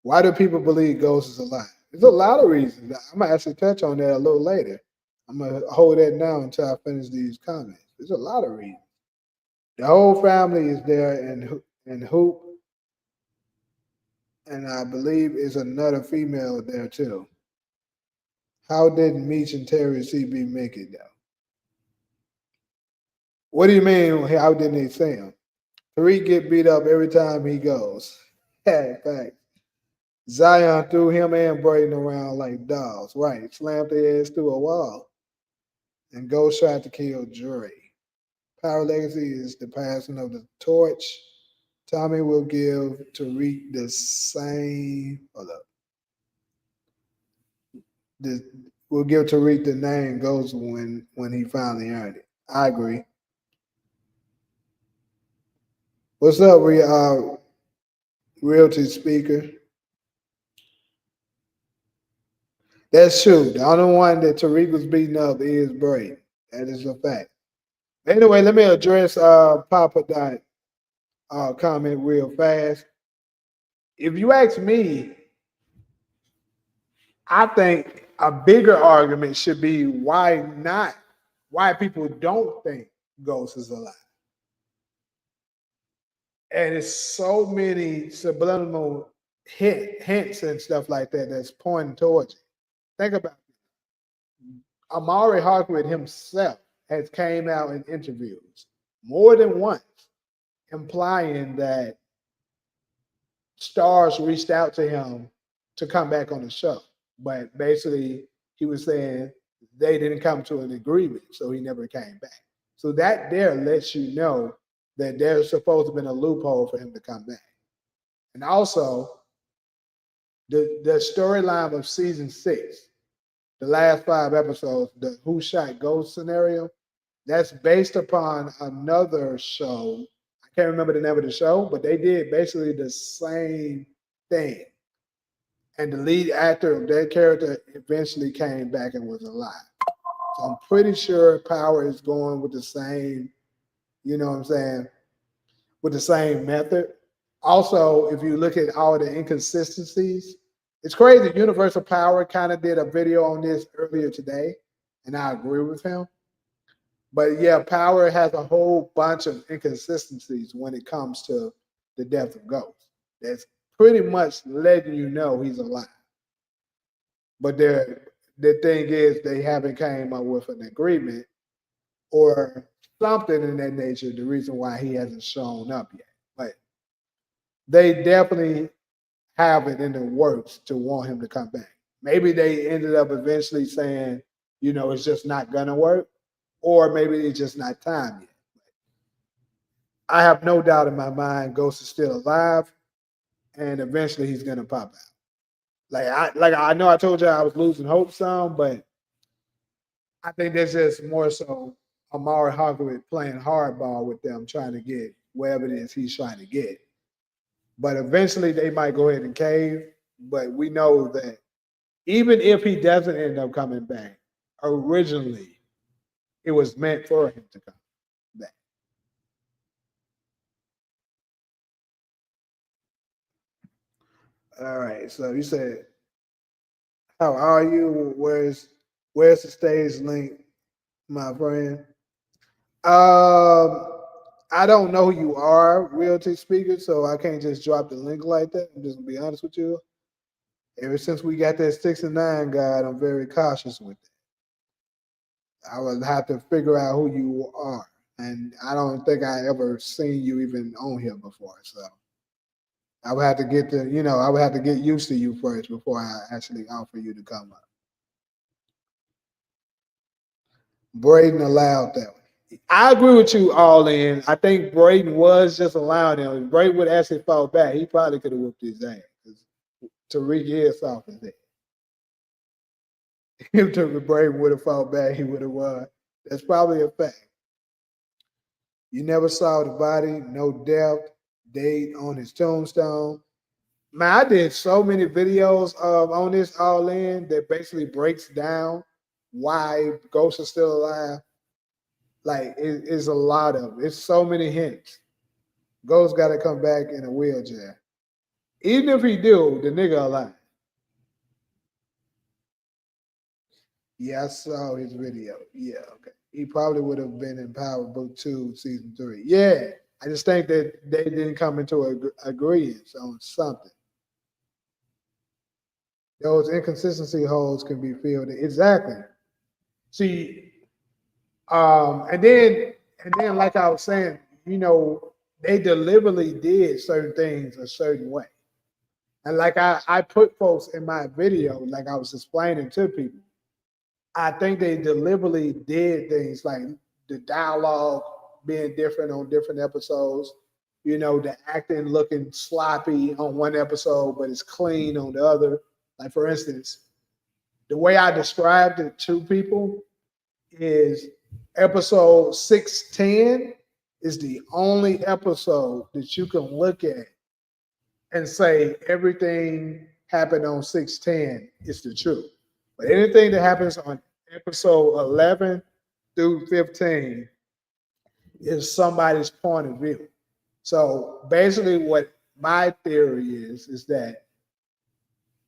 Why do people believe Ghost is alive? There's a lot of reasons. I'm going to actually touch on that a little later. I'm going to hold that now until I finish these comments. There's a lot of reasons. The whole family is there in Hoop, and I believe is another female there too. How did Meech and Terry CB make it though? What do you mean? How didn't they see him? Tariq get beat up every time he goes. In fact, Zion threw him and Braden around like dolls. Right, slammed their ass through a wall. And Ghost tried to kill Dre. Power Legacy is the passing of the torch. Tommy will give Tariq the same. Hold up. We'll give Tariq the name Ghost when he finally earned it. I agree. What's up, Realty Speaker? That's true. The only one that Tariq was beating up is Braden. That is a fact. Anyway, let me address Papa Dot comment real fast. If you ask me, I think a bigger argument should be why people don't think Ghost is alive. And it's so many subliminal hints and stuff like that that's pointing towards it. Think about it. Amari Hawkwood himself has came out in interviews more than once implying that stars reached out to him to come back on the show. But basically, he was saying they didn't come to an agreement, so he never came back. So that there lets you know that there's supposed to have been a loophole for him to come back. And also, the storyline of season 6, the last 5 episodes, the Who Shot Ghost scenario, that's based upon another show. I can't remember the name of the show, but they did basically the same thing. And the lead actor of that character eventually came back and was alive. So I'm pretty sure Power is going with the same, you know what I'm saying, with the same method. Also, if you look at all the inconsistencies, it's crazy. Universal Power kind of did a video on this earlier today, and I agree with him. But yeah, Power has a whole bunch of inconsistencies when it comes to the death of Ghost. That's pretty much letting you know he's alive. But the thing is, they haven't came up with an agreement or something in that nature. The reason why he hasn't shown up yet, but they definitely have it in the works to want him to come back. Maybe they ended up eventually saying, you know, it's just not gonna work, or maybe it's just not time yet. I have no doubt in my mind Ghost is still alive, and eventually he's gonna pop out. I know I told you I was losing hope some, but I think that's just more so Amari Hogwarts playing hardball with them, trying to get whatever it is he's trying to get. But eventually they might go ahead and cave. But we know that even if he doesn't end up coming back, originally it was meant for him to come back. All right. So you said, "How are you? Where's the stage link, my friend?" I don't know who you are, realty speaker, so I can't just drop the link like that. I'm just gonna be honest with you. Ever since we got that 6 and 9 guide, I'm very cautious with it. I would have to figure out who you are, and I don't think I ever seen you even on here before. So I would have to get to, I would have to get used to you first before I actually offer you to come up. Braden allowed that one. I agree with you all in. I think Braden was just allowing him. If Braden would actually fall back, he probably could have whooped his ass. Tariq is off his head. If Braden would have fought back, he would have won. That's probably a fact. You never saw the body, no depth, date on his tombstone. Man, I did so many videos on this all in that basically breaks down why Ghost is still alive. Like it's a lot of it's so many hints. Ghost got to come back in a wheelchair. Even if he do, the nigga alive. Yeah, I saw his video. Yeah, okay. He probably would have been in Power Book 2, Season 3. Yeah, I just think that they didn't come into agreement on something. Those inconsistency holes can be filled in. Exactly. See, and then like I was saying, they deliberately did certain things a certain way. And like I put folks in my video, like I was explaining to people, I think they deliberately did things like the dialogue being different on different episodes, the acting looking sloppy on one episode, but it's clean on the other. Like, for instance, the way I described it to people is episode 610 is the only episode that you can look at and say everything happened on 610 is the truth. But anything that happens on episode 11 through 15 is somebody's point of view. So basically what my theory is that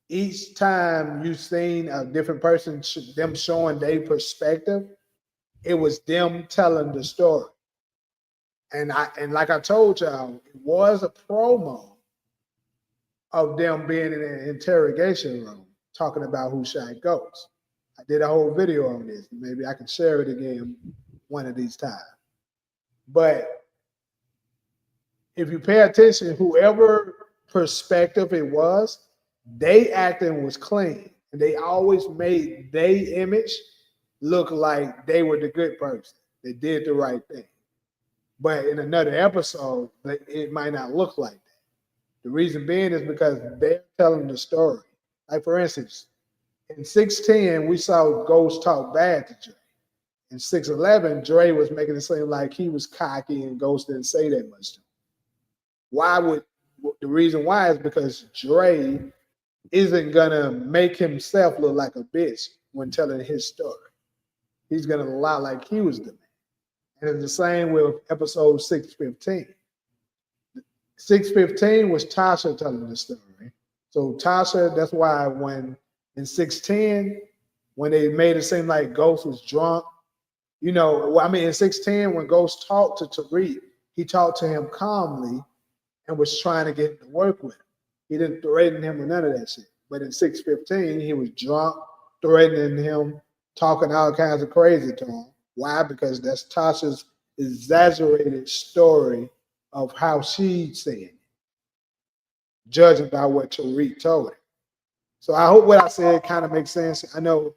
each time you've seen a different person, them showing their perspective, it was them telling the story. And like I told y'all, it was a promo of them being in an interrogation room talking about who shot Ghost. I did a whole video on this. Maybe I can share it again one of these times. But if you pay attention, whoever perspective it was, they acting was clean. And they always made their image look like they were the good person. They did the right thing. But in another episode, it might not look like that. The reason being is because they're telling the story. Like, for instance, in 610, we saw Ghost talk bad to Dre. In 611, Dre was making it seem like he was cocky and Ghost didn't say that much to him. The reason why is because Dre isn't gonna make himself look like a bitch when telling his story. he's gonna lie like he was the man. And it's the same with episode 615. 615 was Tasha telling the story. So Tasha, that's why when in 610, when they made it seem like Ghost was drunk, you know, I mean, in 610, when Ghost talked to Tariq, he talked to him calmly and was trying to get him to work with him. He didn't threaten him or none of that shit. But in 615, he was drunk, threatening him, talking all kinds of crazy to him. Why? Because that's Tasha's exaggerated story of how she said it, judging by what Tariq told her. So I hope what I said kind of makes sense. I know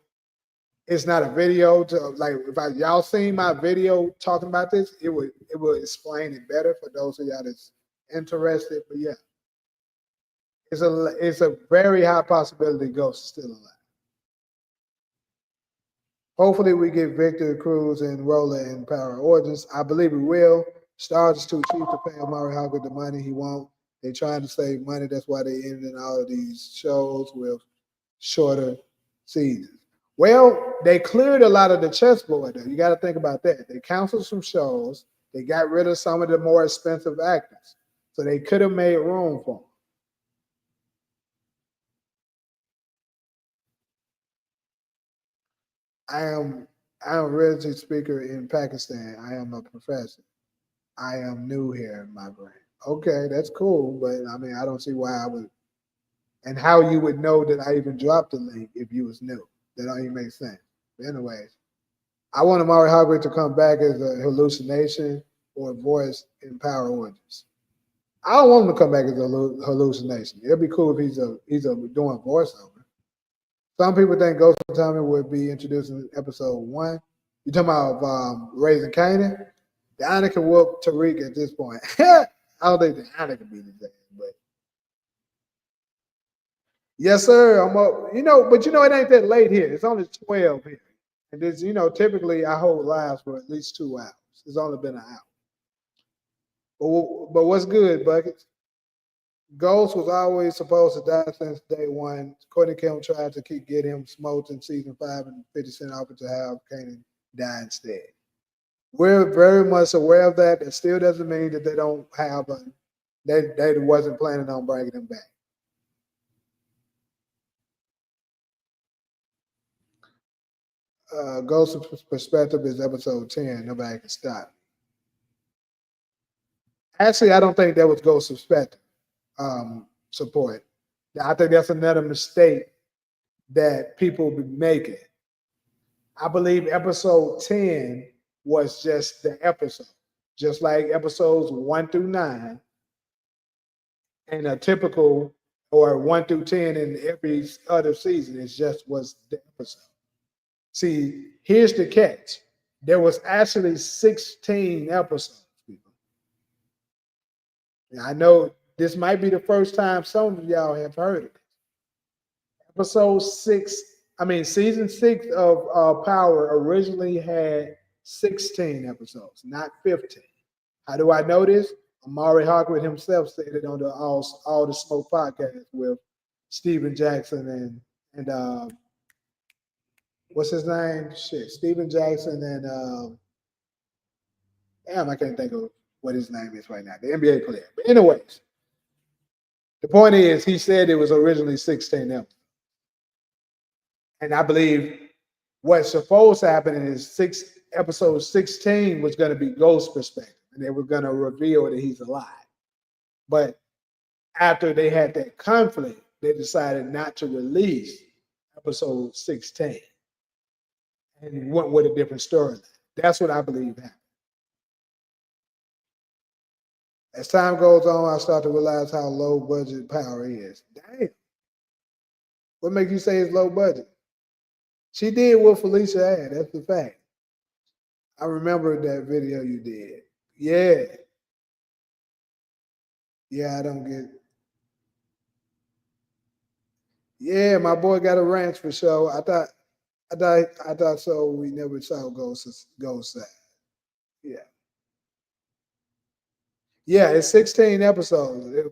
it's not a video to like if y'all seen my video talking about this, it would explain it better for those of y'all that's interested. But yeah, it's a very high possibility Ghost is still alive. Hopefully we get Victor Cruz and Rolla in Power Origins. I believe we will. Stars is too cheap to pay Amari Hogwarts the money he won't. They're trying to save money. That's why they ended in all of these shows with shorter seasons. Well, they cleared a lot of the chessboard, though. You got to think about that. They canceled some shows. They got rid of some of the more expensive actors. So they could have made room for them. I am a registered speaker in Pakistan. I am a professor. I am new here in my brain. Okay, that's cool, but I mean, I don't see why I would, and how you would know that I even dropped the link if you was new. That don't even make sense. But anyways, I want Amari Hogwarts to come back as a hallucination or a voice in Power Origins. I don't want him to come back as a hallucination. It'd be cool if he's doing voiceover. Some people think Ghost of Tommy would be introduced in episode 1. You talking about Raising Kanan? The Anna can whoop Tariq at this point. I don't think the Anna can beat his ass, but yes, sir. I'm up. But it ain't that late here. It's only 12 here. And this, typically I hold lives for at least 2 hours. It's only been an hour. But what's good, Buckets? Ghost was always supposed to die since day one. Courtney Kim tried to get him smoked in season 5, and 50 Cent offered to have Kanan die instead. We're very much aware of that. That still doesn't mean that they don't have they wasn't planning on bringing him back. Ghost's perspective is episode 10. Nobody can stop. Actually, I don't think that was Ghost's perspective support. I think that's another mistake that people be making. I believe episode 10 was just the episode, just like episodes 1 through 9, and a typical or 1 through 10 in every other season. It just was the episode. See, here's the catch. There was actually 16 episodes, people. Now, I know this might be the first time some of y'all have heard of it. Season 6 of Power originally had 16 episodes, not 15. How do I know this? Amari Hogwarts himself said it on the All the Smoke podcast with Steven Jackson and what's his name? Steven Jackson and damn, I can't think of what his name is right now. The NBA player. But anyways, the point is he said it was originally 16 episodes. And I believe what's supposed to happen is episode 16 was going to be Ghost's perspective, and they were going to reveal that he's alive. But after they had that conflict, they decided not to release episode 16 and went with a different storyline. That's what I believe happened. As time goes on, I start to realize how low budget Power is. Damn. What makes you say it's low budget? She did what Felicia had. That's the fact. I remember that video you did. Yeah. Yeah, I don't get. Yeah, my boy got a ranch for sure. I thought so. We never saw Ghost side. Yeah. Yeah, it's 16 episodes. If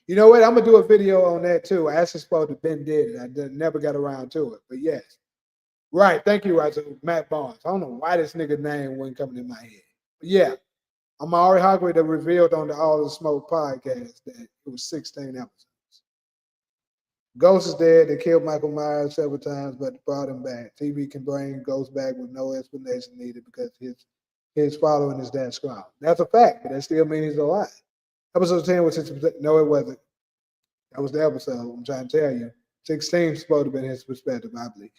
you know what, I'm gonna do a video on that too. I actually supposed to Ben did it. I never got around to it, but yes. Right. Thank you, Razoo. Matt Barnes. I don't know why this nigga name wasn't coming in my head. But yeah, Amari Hockley that revealed on the All the Smoke podcast that it was 16 episodes. Ghost is dead. They killed Michael Myers several times, but brought him back. TV can bring Ghost back with no explanation needed because his following is that strong. That's a fact, but that still means he's alive. Episode 10 was his. No, it wasn't. That was the episode. I'm trying to tell you. 16 is supposed to be his perspective, I believe.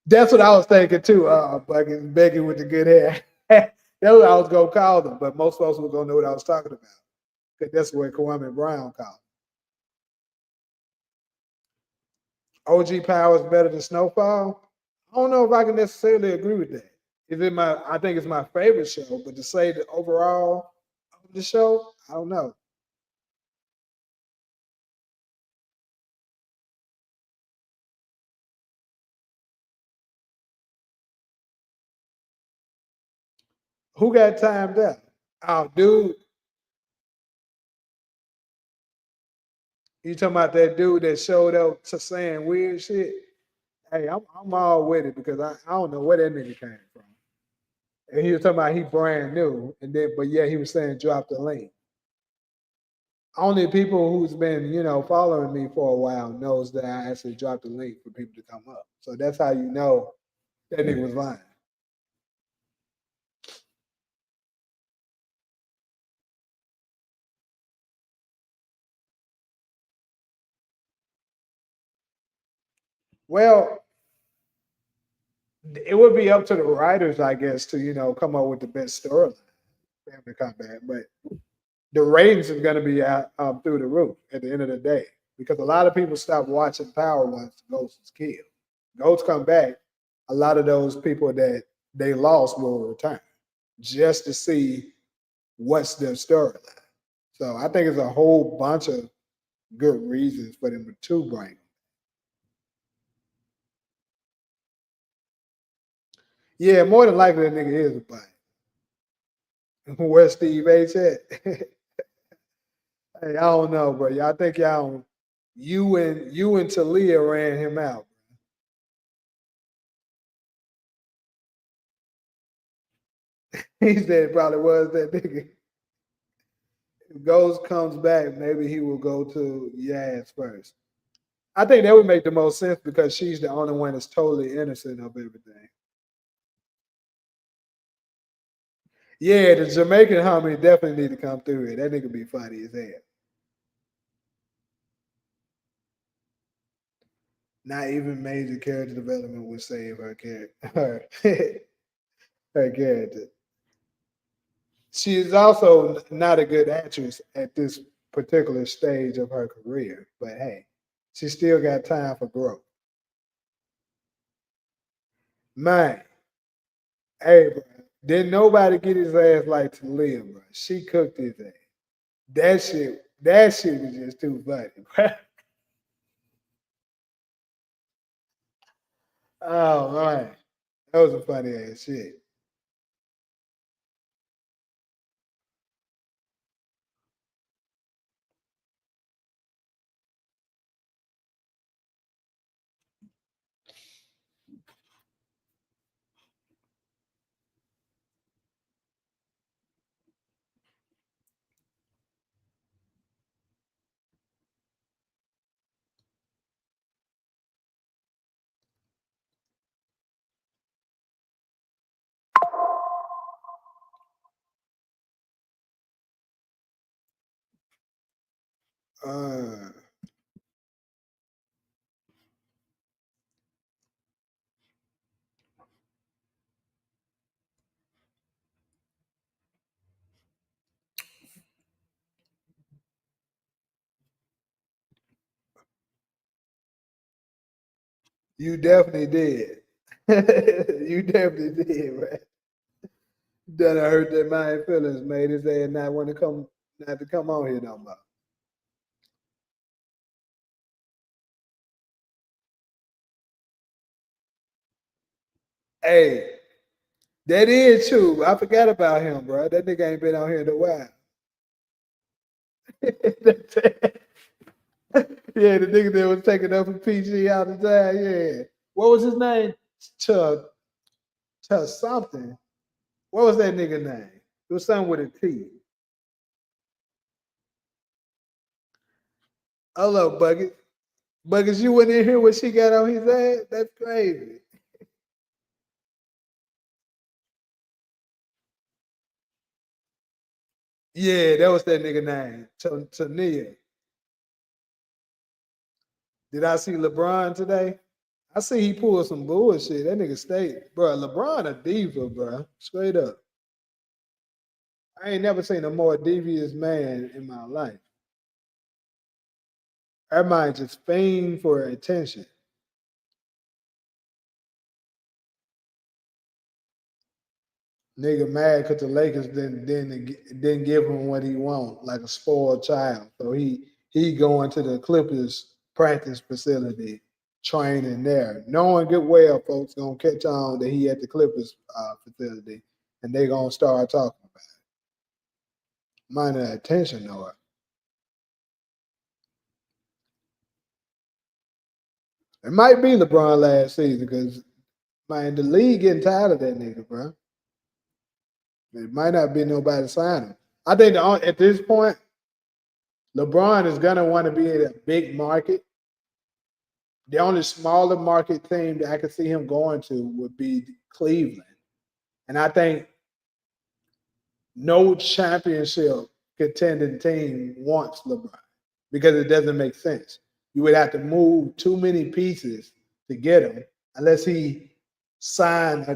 That's what I was thinking too. Fucking Becky with the good hair. That's what I was gonna call them, but most folks were gonna know what I was talking about. Because that's what Kwame Brown called them. OG Power is better than Snowfall. I don't know if I can necessarily agree with that. Is it my? I think it's my favorite show, but to say the overall of the show, I don't know. Who got timed out? Oh, dude, you talking about that dude that showed up to saying weird shit? Hey, I'm all with it because I don't know where that nigga came from. And he was talking about he brand new, and then but yeah, he was saying drop the link. Only people who's been following me for a while knows that I actually dropped the link for people to come up. So that's how you know that nigga was lying. Well, it would be up to the writers, I guess, to come up with the best storyline, family combat. But the ratings is going to be out through the roof at the end of the day because a lot of people stop watching Power once Ghost is killed. Ghost come back, a lot of those people that they lost will return just to see what's their storyline. So I think it's a whole bunch of good reasons for them to bring him. Yeah, more than likely that nigga is a butt. Where's Steve H at? Hey, I don't know, bro. Y'all think y'all you and Talia ran him out. He said it probably was that nigga. If Ghost comes back, maybe he will go to Yaz first. I think that would make the most sense because she's the only one that's totally innocent of everything. Yeah, the Jamaican homie definitely need to come through here. That nigga be funny as hell. Not even major character development would save her character. Her character. She is also not a good actress at this particular stage of her career, but hey, she still got time for growth. Man, hey, bro, didn't nobody get his ass like Talia, bro. She cooked his ass. That shit was just too funny. Oh man, that was a funny ass shit. Uh, you definitely did. You definitely did, man. That I hurt that man feelings, made his ass not want to come, not to come on here no more. Hey, that is true. I forgot about him, bro. That nigga ain't been on here in a while. Yeah, the nigga that was taking up for PG all the time. Yeah. What was his name? to something. What was that nigga name? It was something with a T. Hello, Bucket. Buckets, you went in here when she got on his ass? That's crazy. Yeah, that was that nigga name. Tania. Did I see LeBron today? I see he pulled some bullshit. That nigga stayed. Bro, LeBron a diva, bro. Straight up. I ain't never seen a more devious man in my life. Everybody just fiend for attention. Nigga mad because the Lakers didn't give him what he want, like a spoiled child. So he going to the Clippers practice facility, training there, knowing good well folks gonna catch on that he at the Clippers facility, and they gonna start talking about it. Mind the attention though. It might be LeBron last season because man, the league getting tired of that nigga, bro. It might not be nobody sign him. I think at this point, LeBron is gonna want to be in a big market. The only smaller market team that I could see him going to would be Cleveland. And I think no championship contending team wants LeBron because it doesn't make sense. You would have to move too many pieces to get him unless he signed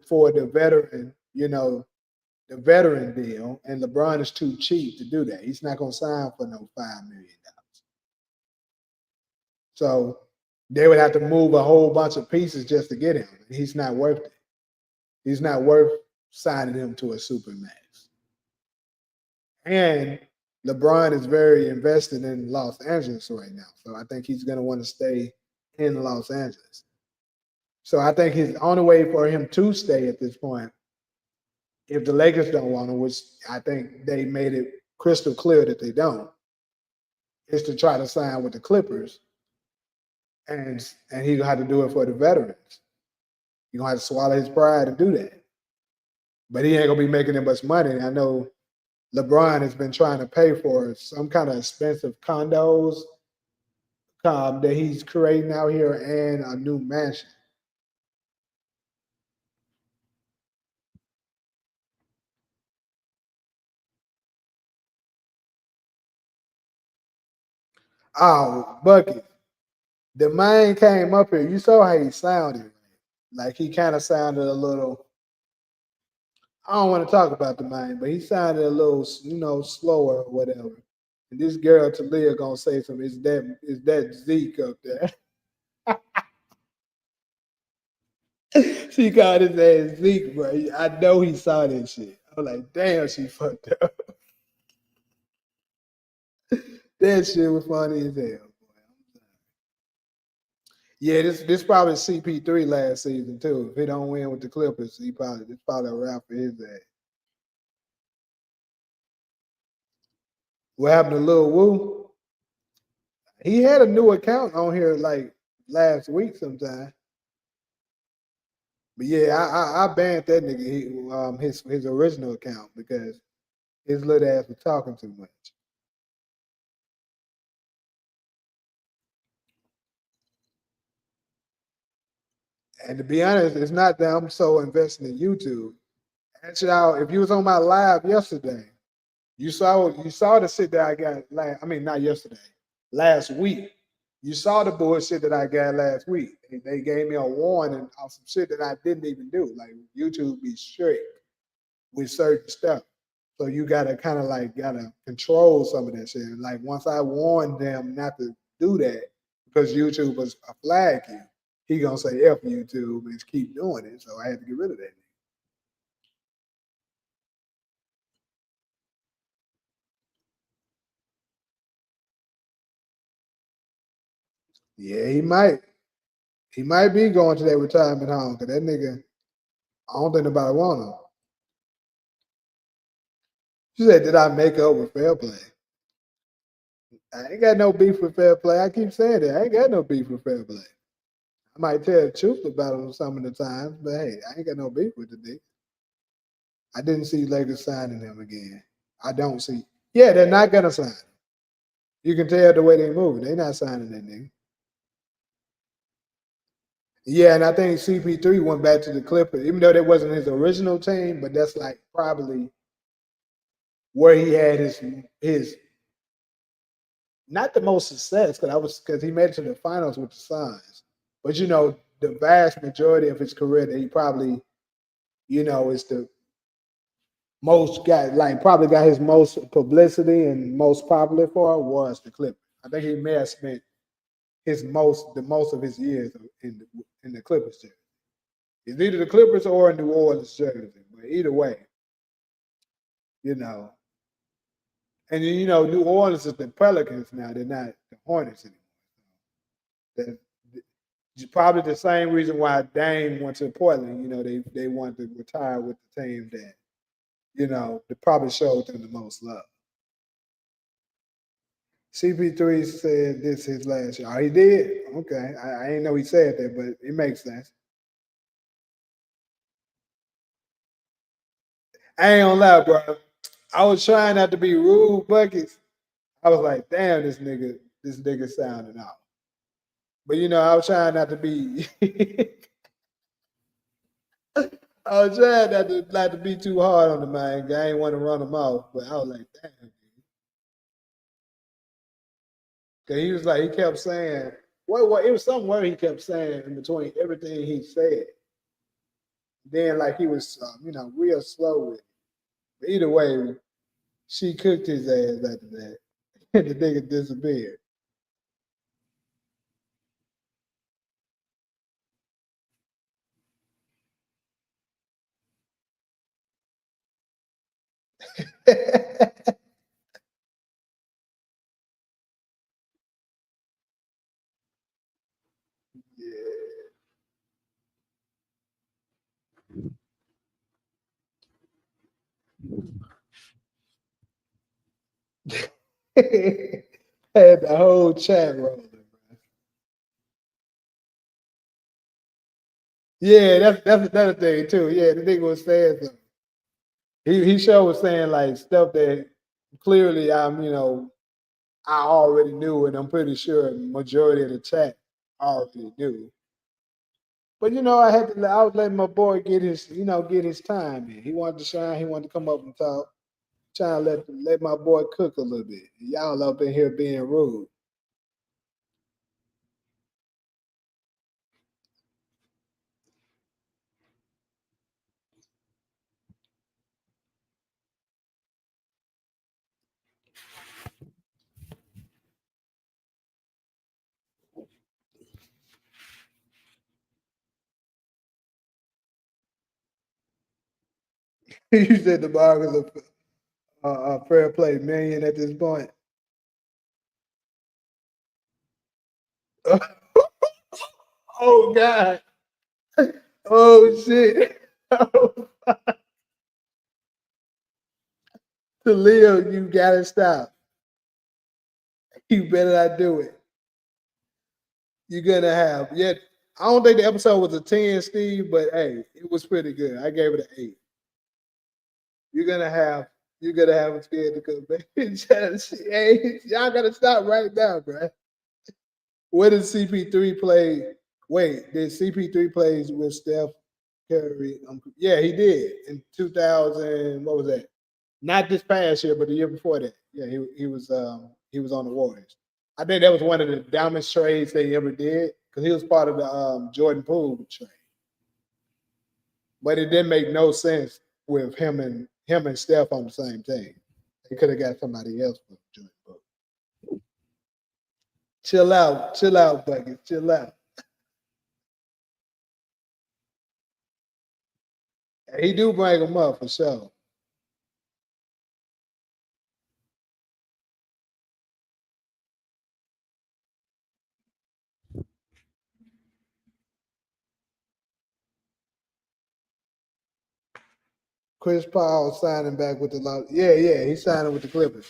for the veteran, the veteran deal. And LeBron is too cheap to do that. He's not going to sign for no $5 million. So they would have to move a whole bunch of pieces just to get him. He's not worth it. He's not worth signing him to a supermax. And LeBron is very invested in Los Angeles right now. So I think he's going to want to stay in Los Angeles. So I think his only way for him to stay at this point, if the Lakers don't want him, which I think they made it crystal clear that they don't, is to try to sign with the Clippers. And he's gonna have to do it for the veterans. He's gonna have to swallow his pride to do that. But he ain't gonna be making that much money. I know LeBron has been trying to pay for some kind of expensive condos that he's creating out here and a new mansion. Oh, Bucky, the man came up here. You saw how he sounded. Like he kind of sounded a little. I don't want to talk about the man, but he sounded a little, slower or whatever. And this girl Talia gonna say something. Is that Zeke up there? She called his ass Zeke, bro. I know he saw that shit. I was like, damn, she fucked up. That shit was funny as hell. Yeah, this probably CP3 last season too. If he don't win with the Clippers, it's probably a wrap for his ass. What happened to Lil Wu? He had a new account on here like last week sometime. But yeah, I banned that nigga his original account because his little ass was talking too much. And to be honest, it's not that I'm so invested in YouTube. Actually, if you was on my live yesterday, you saw the shit that I got not yesterday, last week. You saw the bullshit that I got last week. They gave me a warning on some shit that I didn't even do. Like YouTube be strict with certain stuff. So you gotta gotta control some of that shit. And like once I warned them not to do that because YouTube was a flag you, he gonna say F YouTube and keep doing it. So I had to get rid of that. Yeah, he might. He might be going to that retirement home because that nigga, I don't think nobody want him. She said, did I make up with fair play? I ain't got no beef with fair play. I keep saying that. I ain't got no beef with fair play. I might tell the truth about him some of the times, but hey, I ain't got no beef with the nigga. I didn't see Lakers signing him again. I don't see. Yeah, they're not gonna sign him. You can tell the way they move. They're not signing that nigga. Yeah, and I think CP3 went back to the Clippers, even though that wasn't his original team, but that's like probably where he had his not the most success because he made it to the finals with the Suns. But you know, the vast majority of his career that he probably, is the most probably got his most publicity and most popular for was the Clippers. I think he may have spent the most of his years in the Clippers jersey. It's either the Clippers or a New Orleans jersey, but either way, you know. And New Orleans is the Pelicans now; they're not the Hornets anymore. Probably the same reason why Dame went to Portland. They wanted to retire with the team that they probably showed them the most love. CP3 said this his last year. Oh, he did? Okay. I didn't know he said that, but it makes sense. I ain't gonna lie, bro. I was trying not to be rude, Buckets. I was like, damn, this nigga sounding out. But I was trying not to be I was trying not to be too hard on the man. I ain't want to run him off, but I was like, damn. Cause he kept saying, what? It was some word he kept saying in between everything he said. Then he was, real slow with it. But either way, she cooked his ass after that, and the nigga disappeared. Had the whole chat rolling, bro. Yeah, that's another thing too. Yeah, the nigga was saying something. He sure was saying stuff that clearly I already knew, and I'm pretty sure the majority of the chat already knew. But I was letting my boy get his time in. He wanted to shine. He wanted to come up and talk. Trying to let my boy cook a little bit. Y'all up in here being rude. You said the bar is a fair play million at this point. Oh God. Oh shit. To live, you gotta stop. You better not do it. You're gonna have yet. I don't think the episode was a 10, Steve, but hey, it was pretty good. I gave it an 8. You're gonna have him scared to come back. Hey, y'all gotta stop right now, bro. Where did CP3 play? Wait, did CP3 plays with Steph Curry? Yeah, he did in 2000. What was that? Not this past year, but the year before that. Yeah, he was on the Warriors. I think that was one of the dumbest trades they ever did because he was part of the Jordan Poole trade. But it didn't make no sense with him and Steph on the same team. They could have got somebody else for Jordan Poole. Chill out, Bucket. Chill out. He do bring him up for sure. Chris Paul signing back with the Los. Yeah, he's signing with the Clippers.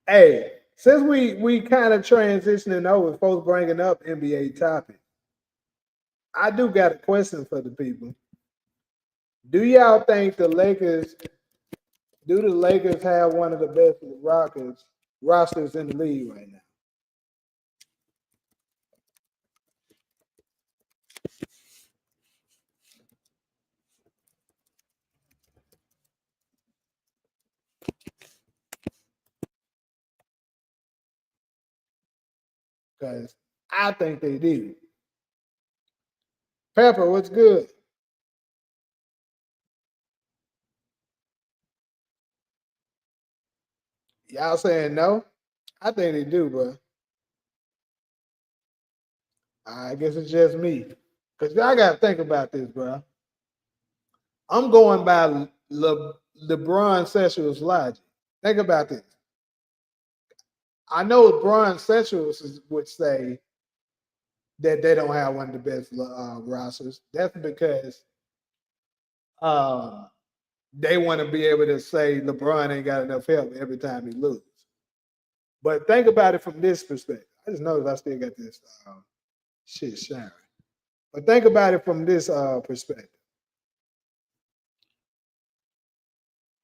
Hey, since we kind of transitioning over, folks bringing up NBA topics, I do got a question for the people. Do y'all think the Lakers? Do the Lakers have one of the best rockets rosters in the league right now? Because I think they do. Pepper, what's good? Y'all saying no? I think they do, bro. I guess it's just me. Because y'all got to think about this, bro. I'm going by LeBron sexual's logic. Think about this. I know LeBron sexuals would say that they don't have one of the best rosters. That's because um, they want to be able to say LeBron ain't got enough help every time he loses. But think about it from this perspective. I just noticed I still got this shit sharing. But think about it from this perspective.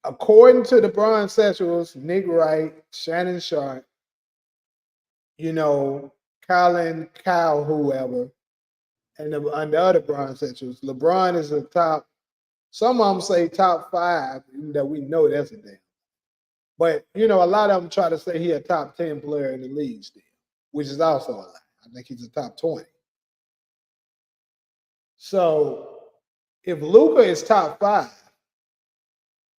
According to the Bron Sexuals, Nick Wright, Shannon Sharp, you know, Colin Kyle, whoever, and the other Bron Sexuals, LeBron is a top. Some of them say top 5, even though we know that's a damn. But you know, a lot of them try to say he a top 10 player in the league still, which is also a lie. I think he's a top 20. So if Luka is top 5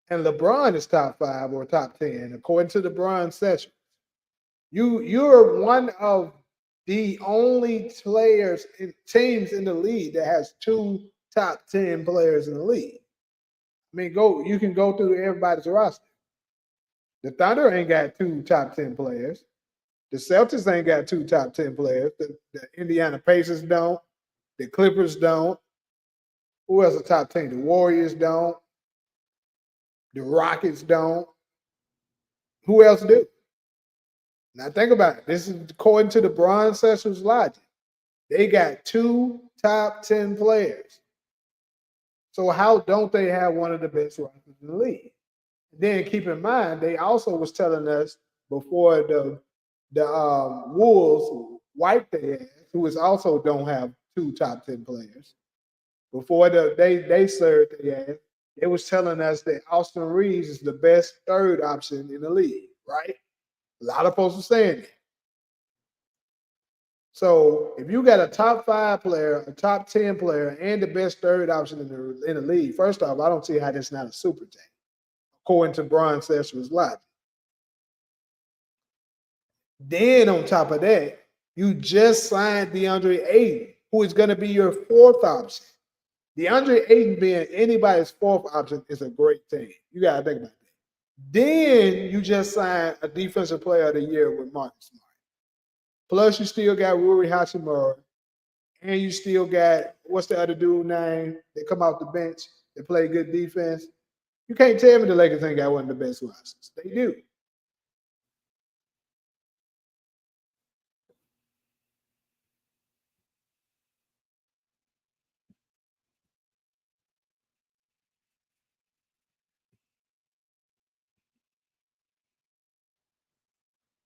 and LeBron is top 5 or top 10, according to the Bron Sessions, you're one of the only players in teams in the league that has 2 top 10 players in the league. I mean, you can go through everybody's roster. The Thunder ain't got 2 top 10 players. The Celtics ain't got 2 top 10 players. The Indiana Pacers don't. The Clippers don't. Who else a top 10? The Warriors don't. The Rockets don't. Who else do? Now think about it. This is according to the Bron Sessions logic. They got 2 top 10 players. So how don't they have one of the best rosters in the league? Then keep in mind, they also was telling us before the Wolves wiped their ass, who is also don't have 2 top 10 players. Before they served their ass, it was telling us that Austin Reeves is the best third option in the league, right? A lot of folks are saying that. So if you got a top 5 player, a top 10 player, and the best third option in the league, first off, I don't see how that's not a super team, according to Bron Sessions' logic. Then on top of that, you just signed DeAndre Ayton, who is going to be your 4th option. DeAndre Ayton being anybody's 4th option is a great thing. You got to think about that. Then you just signed a defensive player of the year with Marcus Smart. Plus, you still got Rui Hachimura, and you still got what's the other dude name that come off the bench that play good defense. You can't tell me the Lakers ain't got one of the best rosters. They do.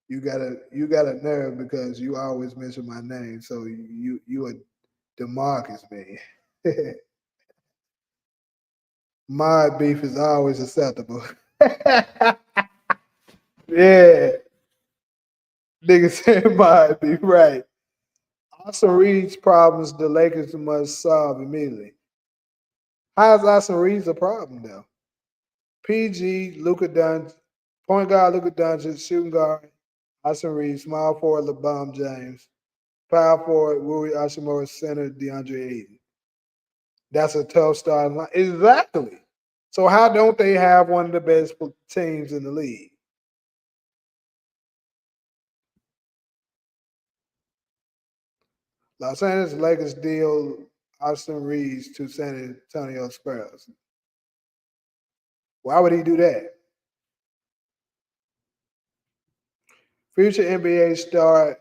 You got a nerve because you always mention my name. So you a DeMarcus man. My beef is always acceptable. Yeah, nigga said my beef right. Austin Reed's problems the Lakers must solve immediately. How is Austin Reed's a problem though? PG, Luka Doncic, point guard Luka Doncic, shooting guard Austin Reed, small forward LeBron James, power forward Rui Hachimura, center DeAndre Ayton. That's a tough starting line. Exactly. So how don't they have one of the best teams in the league? Los Angeles Lakers deal Austin Reeves to San Antonio Spurs. Why would he do that? Future NBA star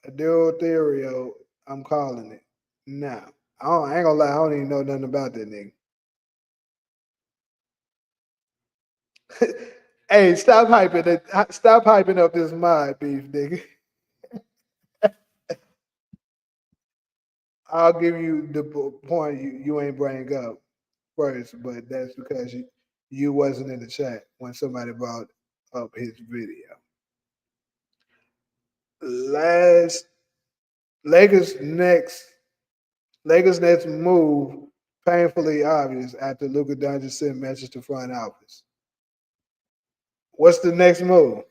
Adele Therio. I'm calling it. Now, I ain't gonna lie, I don't even know nothing about that nigga. Hey, stop hyping it. Stop hyping up this mod beef, nigga. I'll give you the point you ain't bring up first, but that's because you wasn't in the chat when somebody brought up his video. Last Lakers next move painfully obvious after Luka Doncic sent message to front office. What's the next move?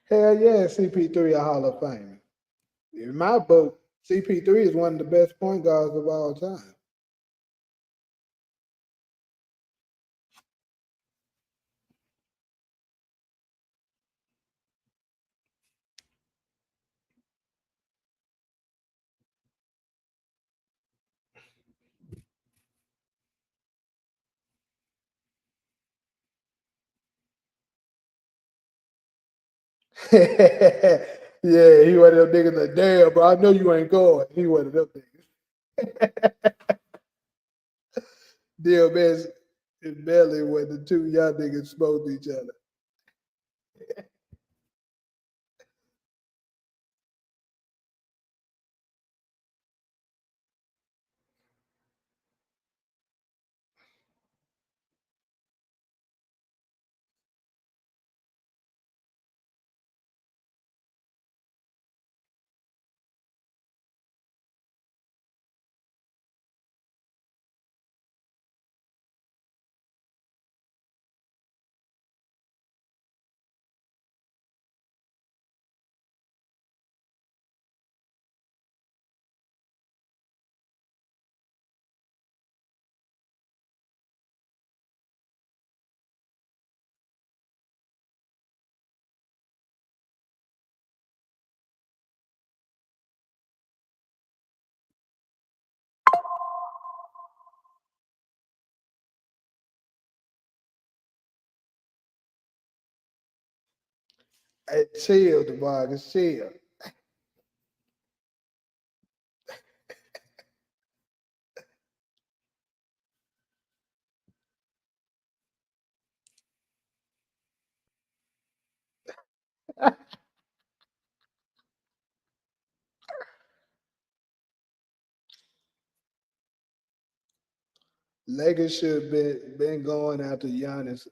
Hell yeah, CP3 a Hall of Fame. In my book, CP3 is one of the best point guards of all time. Yeah, he one of them niggas like, damn, bro, I know you ain't going. He one of them niggas. Damn, man, it's barely when the two young niggas smoked each other. Hey, chill, DeMarcus, chill. Lakers should have been going after Giannis.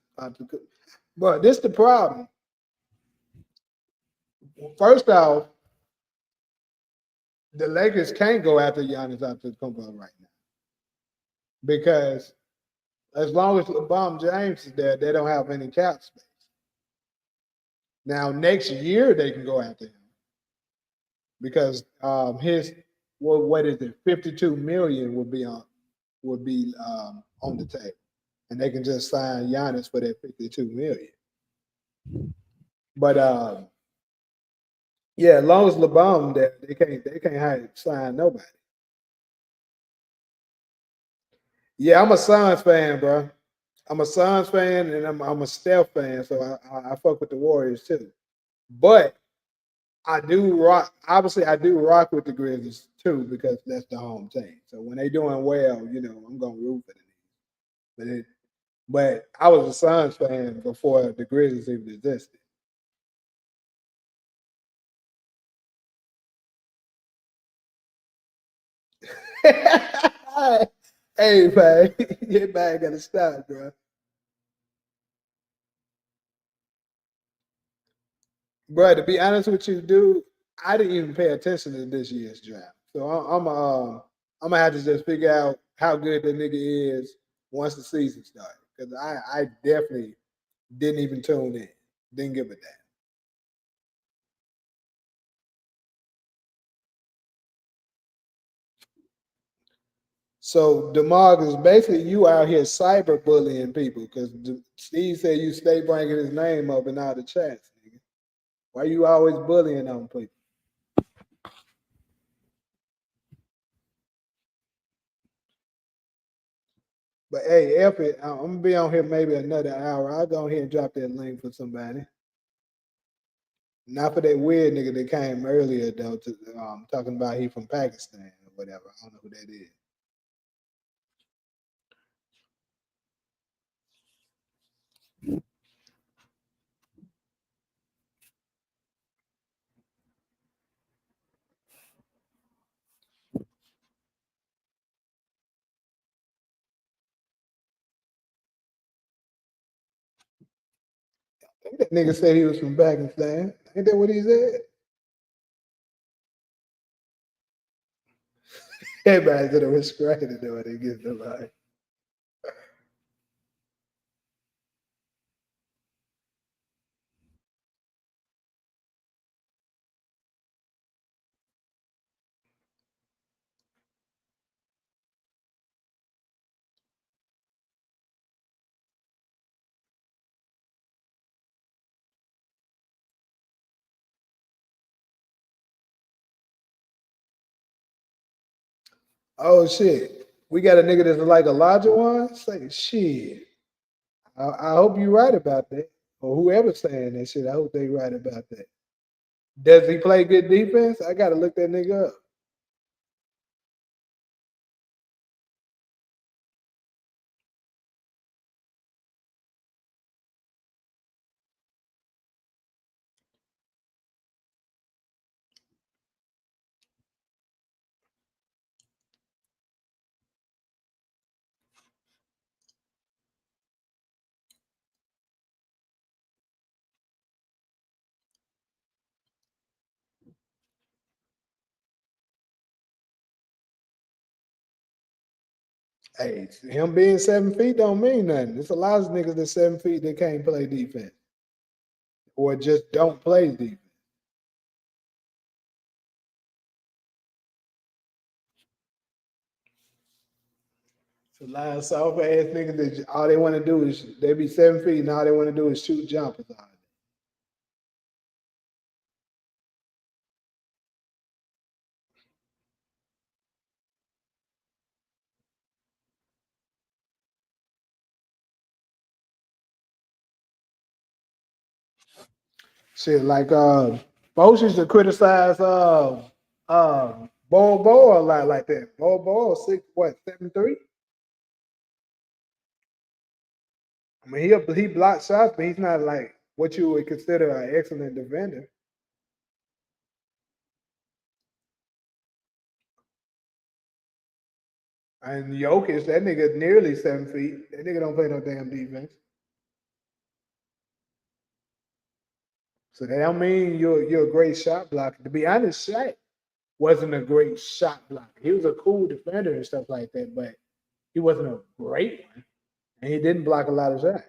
But this the problem. First off, the Lakers can't go after Giannis Antetokounmpo right now because as long as LeBron James is there, they don't have any cap space. Now next year they can go after him because his what is it, 52 million would be on the table, and they can just sign Giannis for that 52 million. But yeah, as long as LeBron there, they can't sign nobody. Yeah, I'm a Suns fan, bro. I'm a Suns fan and I'm a Steph fan, so I fuck with the Warriors too. But I do rock. Obviously, I do rock with the Grizzlies too because that's the home team. So when they doing well, I'm gonna root for them. But I was a Suns fan before the Grizzlies even existed. Hey man, your man gotta stop, bro. Bro, to be honest with you, dude, I didn't even pay attention to this year's draft. So I'm gonna have to just figure out how good the nigga is once the season starts. Because I definitely didn't even tune in. Didn't give a damn. So DeMarcus, basically you out here cyberbullying people because Steve said you stay bringing his name up in all the chats, nigga. Why you always bullying on people? But hey, F it, I'm gonna be on here maybe another hour. I'll go ahead and drop that link for somebody. Not for that weird nigga that came earlier though, to talking about he from Pakistan or whatever. I don't know who that is. I think that nigga said he was from Pakistan. Ain't that what he said? Everybody's gonna respect it though when they get the line. Oh shit. We got a nigga that's like Elijah one. Say shit. I hope you right about that. Or whoever's saying that shit, I hope they right about that. Does he play good defense? I gotta look that nigga up. Hey, him being 7 feet don't mean nothing. There's a lot of niggas that's 7 feet that can't play defense or just don't play defense. It's a lot of soft ass niggas that all they want to do is they be 7 feet and all they want to do is shoot jumpers on it. Shit, like folks used to criticize Bo a lot like that. Bo 6'7" 3". I mean he blocks shots, but he's not like what you would consider an excellent defender. And Jokic, that nigga nearly 7 feet. That nigga don't play no damn defense. So that don't mean you're a great shot blocker. To be honest, Shaq wasn't a great shot blocker. He was a cool defender and stuff like that, but he wasn't a great one. And he didn't block a lot of shots.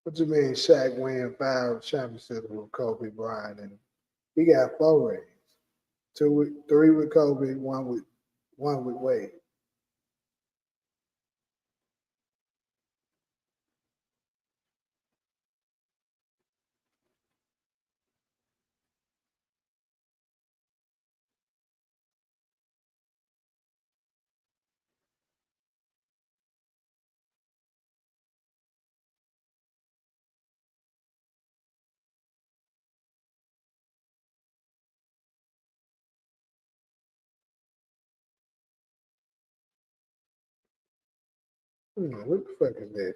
What you mean Shaq win 5 championships with Kobe Bryant? And he got 4 rings. 3 with Kobe, one with Wade. What the fuck is this?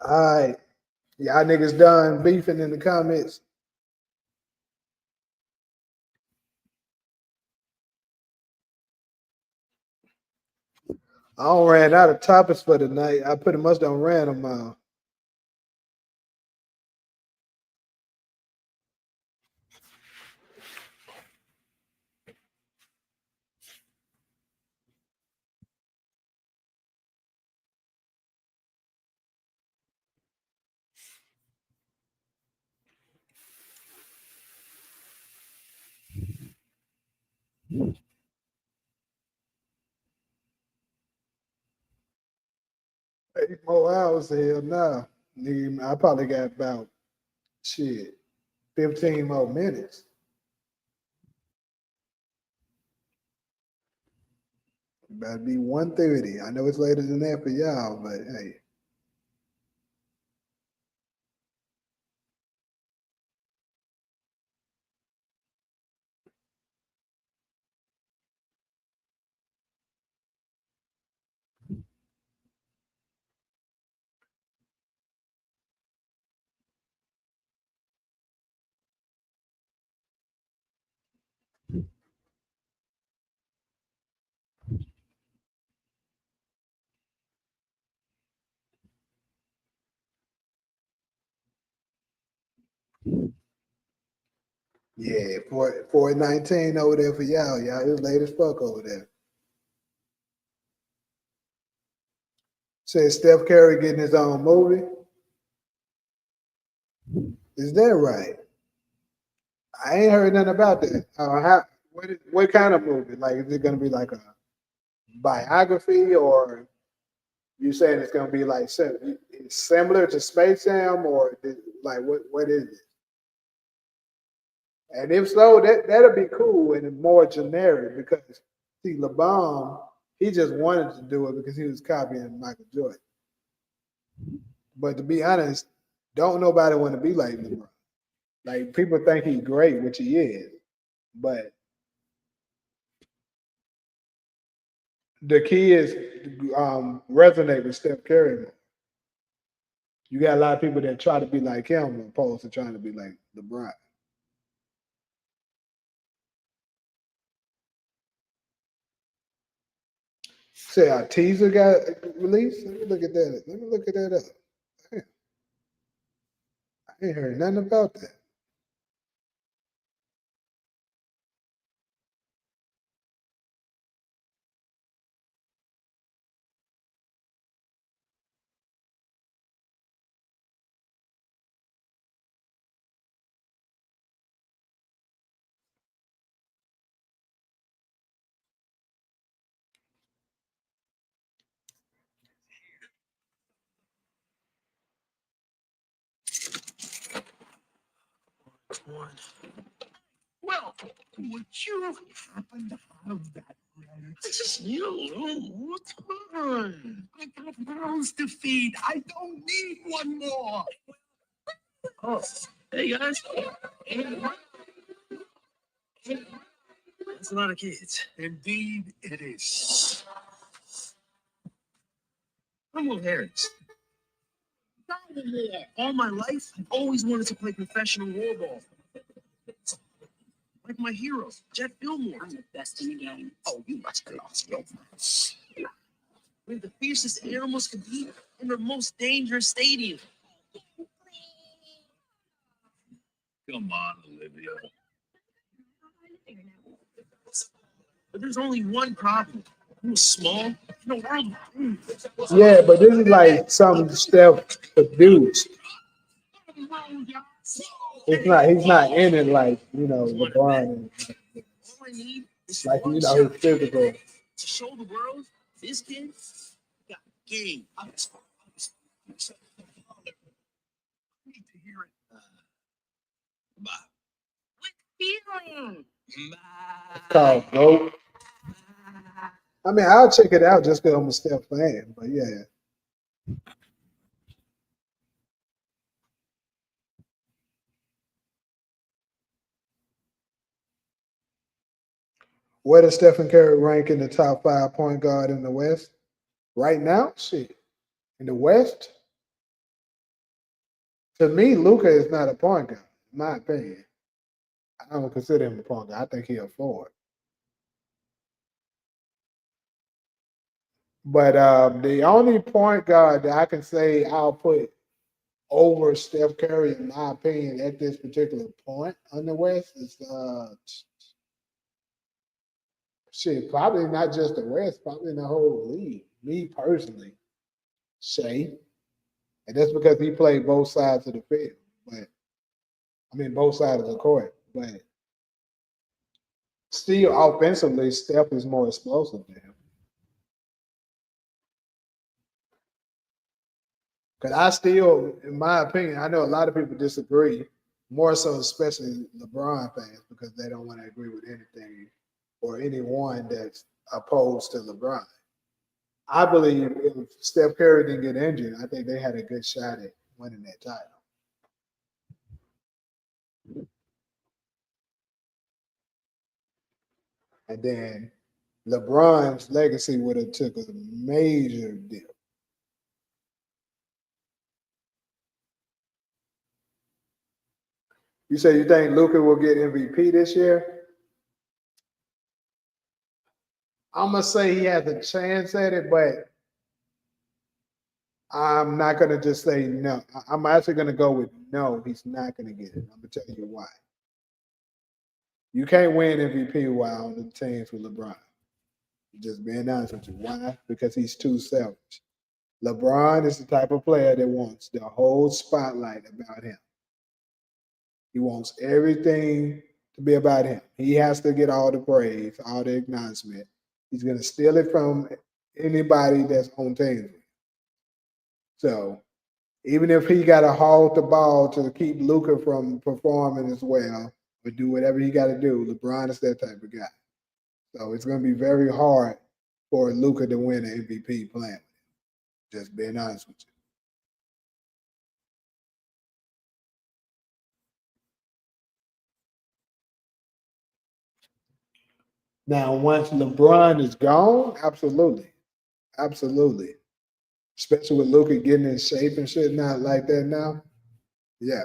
All right. Y'all niggas done beefing in the comments. I don't ran out of topics for tonight. I pretty much done ran them out. Eight more hours here now. Nigga, I probably got about 15 more minutes. About to be 1:30. I know it's later than that for y'all, but hey. Yeah, 419 over there for y'all. Y'all, it's late as fuck over there. Says Steph Curry getting his own movie. Is that right? I ain't heard nothing about that. What kind of movie? Like, is it gonna be like a biography, or you saying it's gonna be like similar to Space Jam, or like what is it? And if so, that'll be cool and more generic because see, LeBron, he just wanted to do it because he was copying Michael Jordan. But to be honest, don't nobody want to be like LeBron. Like people think he's great, which he is, but the key is resonate with Steph Curry. You got a lot of people that try to be like him opposed to trying to be like LeBron. Say our teaser got released. Let me look at that. Let me look at that up. Damn, I ain't heard nothing about that. Well, would you happen to have that It's just you. Come on. I got mouths to feed. I don't need one more. Oh, hey guys. That's a lot of kids. Indeed, it is. I'm Will Harris. All my life, I've always wanted to play professional warball. Like my hero, Jet Fillmore. I'm the best in the game. Oh, you must have lost your mind. Where the fiercest animals compete in the most dangerous stadium. Come on, Olivia. But there's only one problem. I'm small in the world. Yeah, but this is like something Steph produced. It's not. He's not in it like LeBron. All I need is Like one he's shot physical. to show the world this kid got game. I need to hear it. Bye. With feeling. It's called GOAT. I mean, I'll check it out just because I'm a Steph fan. But yeah. Where does Stephen Curry rank in the top 5 point guard in the West? Right now? Shit. In the West? To me, Luka is not a point guard, in my opinion. I don't consider him a point guard. I think he'll forward. But the only point guard that I can say I'll put over Steph Curry, in my opinion, at this particular point on the West is shit, probably not just the West, probably in the whole league. Me personally, Shea. And that's because he played both sides of the field. But I mean both sides of the court. But still offensively, Steph is more explosive than him. Because I still, in my opinion, I know a lot of people disagree, more so especially LeBron fans, because they don't want to agree with anything or anyone that's opposed to LeBron. I believe if Steph Curry didn't get injured, I think they had a good shot at winning that title. And then LeBron's legacy would have took a major dip. You say you think Luka will get MVP this year? I'm gonna say he has a chance at it, but I'm not gonna just say no. I'm actually gonna go with no. He's not gonna get it. I'm gonna tell you why. You can't win MVP while on the teams with LeBron. Just being honest with you. Why? Because he's too selfish. LeBron is the type of player that wants the whole spotlight about him. He wants everything to be about him. He has to get all the praise, all the acknowledgement. He's going to steal it from anybody that's on team. So even if he got to hold the ball to keep Luka from performing as well, or do whatever he got to do, LeBron is that type of guy. So it's going to be very hard for Luka to win an MVP playing with him. Just being honest with you. Now, once LeBron is gone, absolutely. Absolutely. Especially with Luka getting in shape and shit not like that now. Yeah.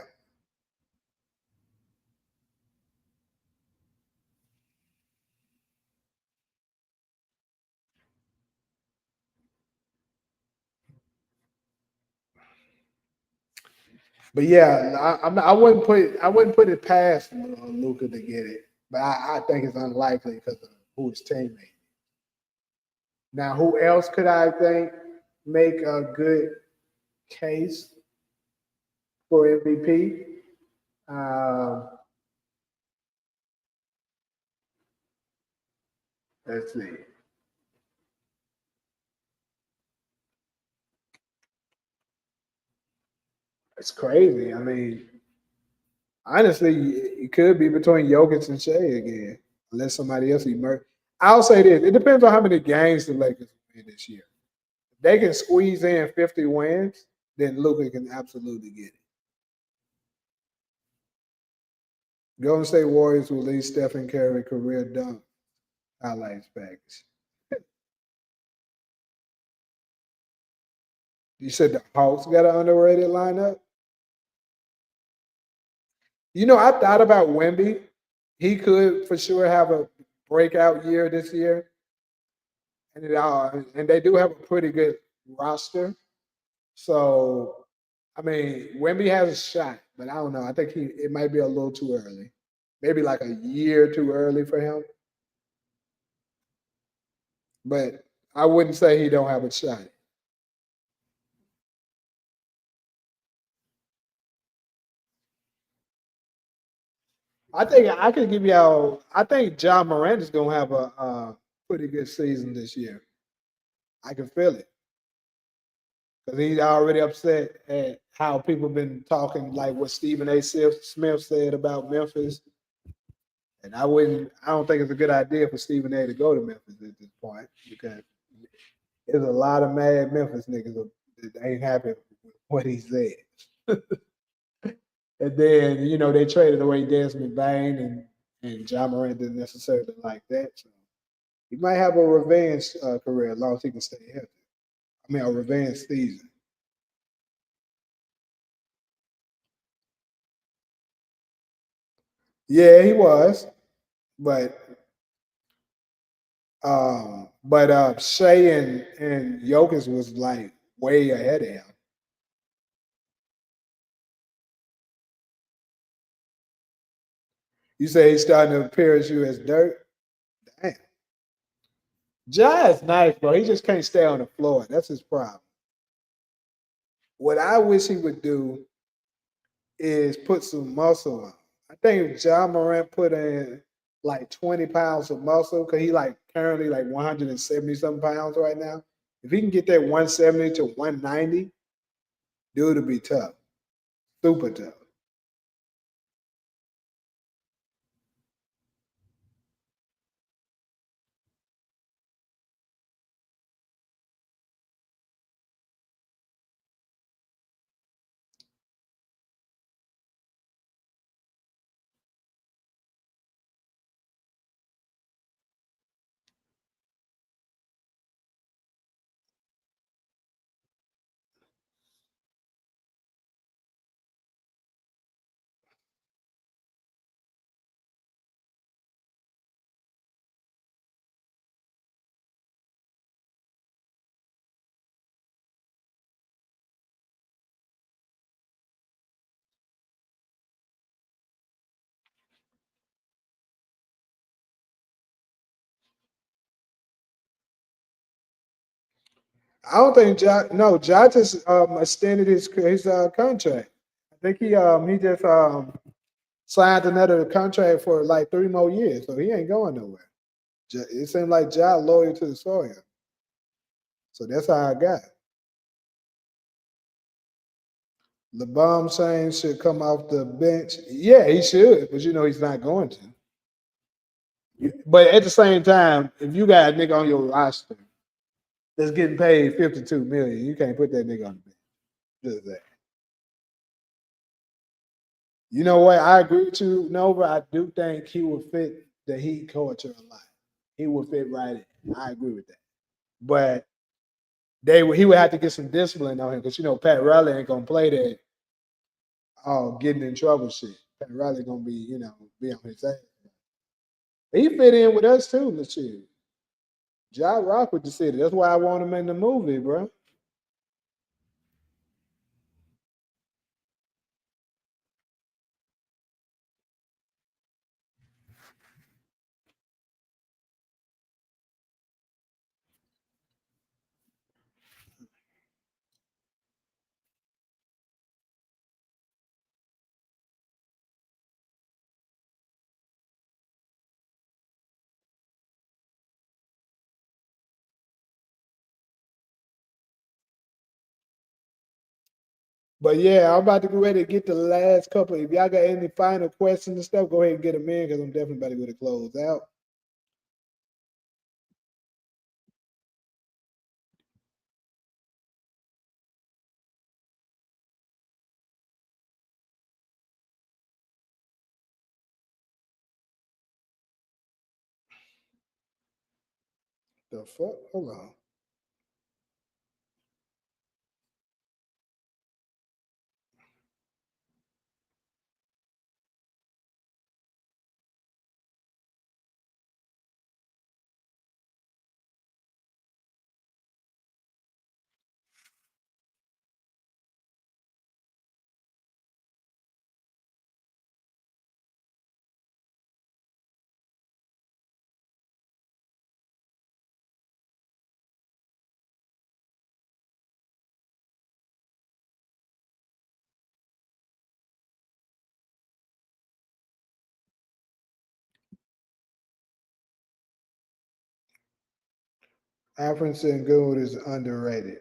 But yeah, I wouldn't put it past Luka to get it, but I think it's unlikely because of who his teammate. Now, who else could I think make a good case for MVP? Let's see. It's crazy. I mean, honestly, it could be between Jokic and Shea again, unless somebody else emerges. I'll say this: it depends on how many games the Lakers win this year. If they can squeeze in 50 wins, then Luka can absolutely get it. Golden State Warriors will lead Stephen Curry career dunk highlights package. You said the Hawks got an underrated lineup. You know, I thought about Wemby. He could for sure have a breakout year this year, and they do have a pretty good roster. So, I mean, Wemby has a shot, but I don't know. I think it might be a little too early. Maybe like a year too early for him. But I wouldn't say he don't have a shot. I think I could give y'all. I think John Morant is gonna have a pretty good season this year. I can feel it because he's already upset at how people been talking, like what Stephen A. Smith said about Memphis. And I wouldn't. I don't think it's a good idea for Stephen A. to go to Memphis at this point because there's a lot of mad Memphis niggas that ain't happy with what he said. And then they traded away Desmond Bain and John Morant didn't necessarily like that. So he might have a revenge career as long as he can stay healthy. I mean, a revenge season. Yeah, he was, but Shea and Jokic was like way ahead of him. You say he's starting to appear as you as dirt. Damn, Ja is nice, bro. He just can't stay on the floor. That's his problem. What I wish he would do is put some muscle on. I think if John Morant put in like 20 pounds of muscle, because he like currently like 170 something pounds right now. If he can get that 170 to 190, dude, it'll be tough. Super tough. I don't think Ja just extended his contract. I think he just signed another contract for like 3 more years, so he ain't going nowhere. It seemed like Ja loyal to the soil, so that's how I got. LeBron James should come off the bench. Yeah, he should, but he's not going to. But at the same time, if you got a nigga on your roster that's getting paid 52 million, you can't put that nigga on the bench. Just that. You know what? I agree with you, Nova. I do think he would fit the Heat culture a lot. He would fit right in. I agree with that. But he would have to get some discipline on him because Pat Riley ain't gonna play that getting in trouble shit. Pat Riley gonna be be on his ass. He fit in with us too, the shit. Ja rock with the city. That's why I want him in the movie, bro. But yeah, I'm about to get ready to get the last couple. If y'all got any final questions and stuff, go ahead and get them in because I'm definitely about to go to close out. The fuck? Hold on. Alfred Sengun is underrated.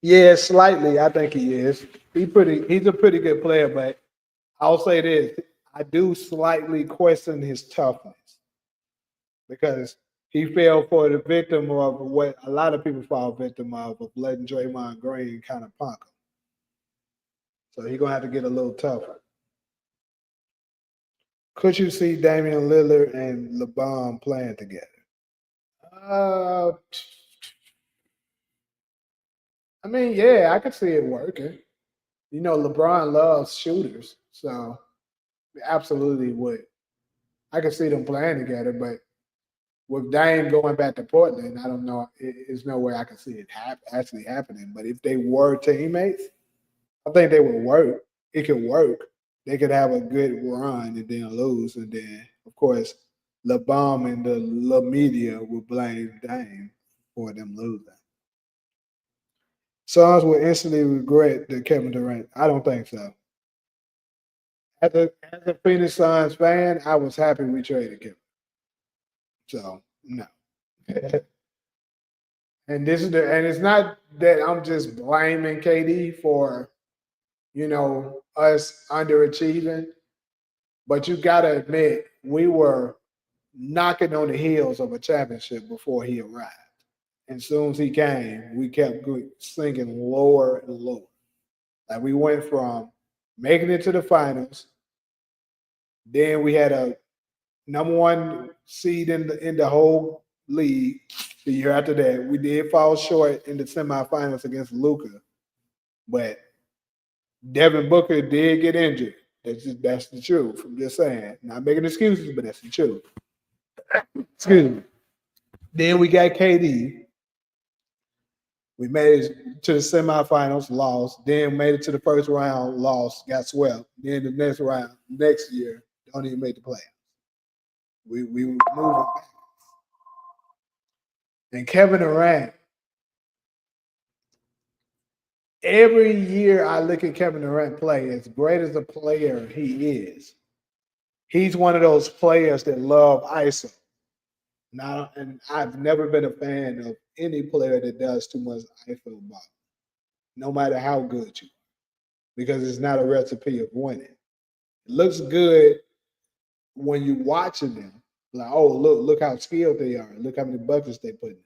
Yeah, slightly. I think he is. He's a pretty good player, but I'll say this: I do slightly question his toughness because he fell for the victim of what a lot of people fall victim of letting Draymond Green kind of punk him. So he's gonna have to get a little tougher. Could you see Damian Lillard and LeBron playing together? Uh, I mean, yeah, I could see it working. You know, LeBron loves shooters, so absolutely would. I could see them playing together, but with Dame going back to Portland, I don't know. There's no way I can see it actually happening. But if they were teammates, I think they would work. It could work. They could have a good run and then lose, and then of course, LeBron and the media will blame Dame for them losing. Suns will instantly regret the Kevin Durant. I don't think so. As a Phoenix Suns fan, I was happy we traded Kevin. So no. And it's not that I'm just blaming KD for, us underachieving, but you gotta admit we were knocking on the heels of a championship before he arrived. And as soon as he came, we kept sinking lower and lower. Like we went from making it to the finals, then we had a number one seed in the whole league. The year after that, we did fall short in the semifinals against Luka, but Devin Booker did get injured. That's the truth. I'm just saying, not making excuses, but that's the truth. Excuse me. Then we got KD. We made it to the semifinals, lost. Then made it to the first round, lost, got swept. Then the next year, don't even make the playoffs. We moving back. And Kevin Durant, every year I look at Kevin Durant play, as great as a player he is, he's one of those players that love ISO. Now, and I've never been a fan of any player that does too much ISO ball, no matter how good you are, because it's not a recipe of winning. It looks good when you're watching them, like, oh, look how skilled they are, look how many buckets they put in.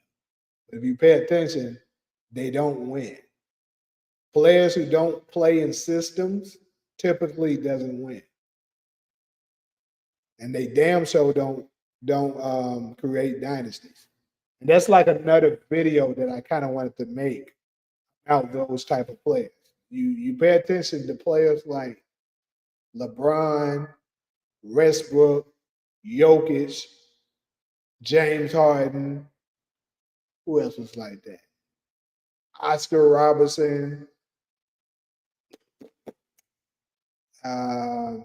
But if you pay attention, they don't win. Players who don't play in systems typically doesn't win, and they damn sure don't create dynasties. And that's like another video that I kind of wanted to make out those type of players. You pay attention to players like LeBron, Westbrook, Jokic, James Harden. Who else was like that? Oscar Robertson. Uh,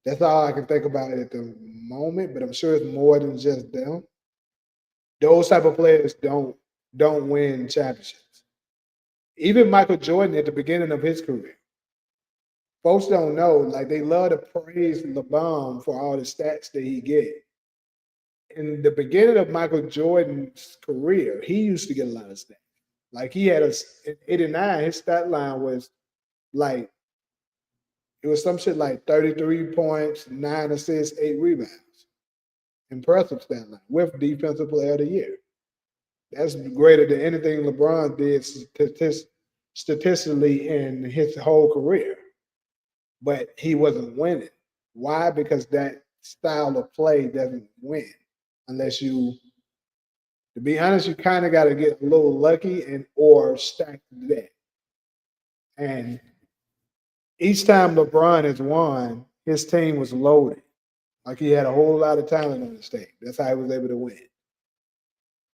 that's all I can think about at the moment, but I'm sure it's more than just them. Those type of players don't win championships. Even Michael Jordan at the beginning of his career, folks don't know. Like they love to praise LeBron for all the stats that he get. In the beginning of Michael Jordan's career, he used to get a lot of stats. Like he had in '89, his stat line was like it was some shit like 33 points, 9 assists, 8 rebounds. Impressive stat line with Defensive Player of the Year. That's greater than anything LeBron did statistically in his whole career. But he wasn't winning. Why? Because that style of play doesn't win. unless you, to be honest, you kind of got to get a little lucky and or stack the deck. And each time LeBron has won, his team was loaded. Like he had a whole lot of talent on his team. That's how he was able to win.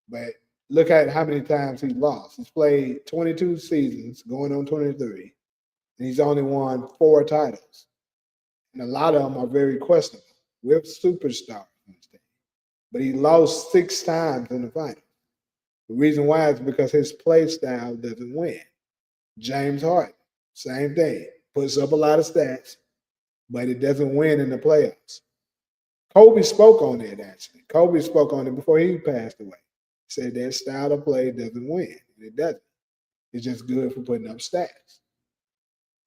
But look at how many times he lost. He's played 22 seasons, going on 23, and he's only won 4 titles. And a lot of them are very questionable. With superstars on his team. But he lost 6 times in the final. The reason why is because his play style doesn't win. James Harden, same thing. Puts up a lot of stats, but it doesn't win in the playoffs. Kobe spoke on it, actually. Kobe spoke on it before he passed away. He said that style of play doesn't win. And it doesn't. It's just good for putting up stats.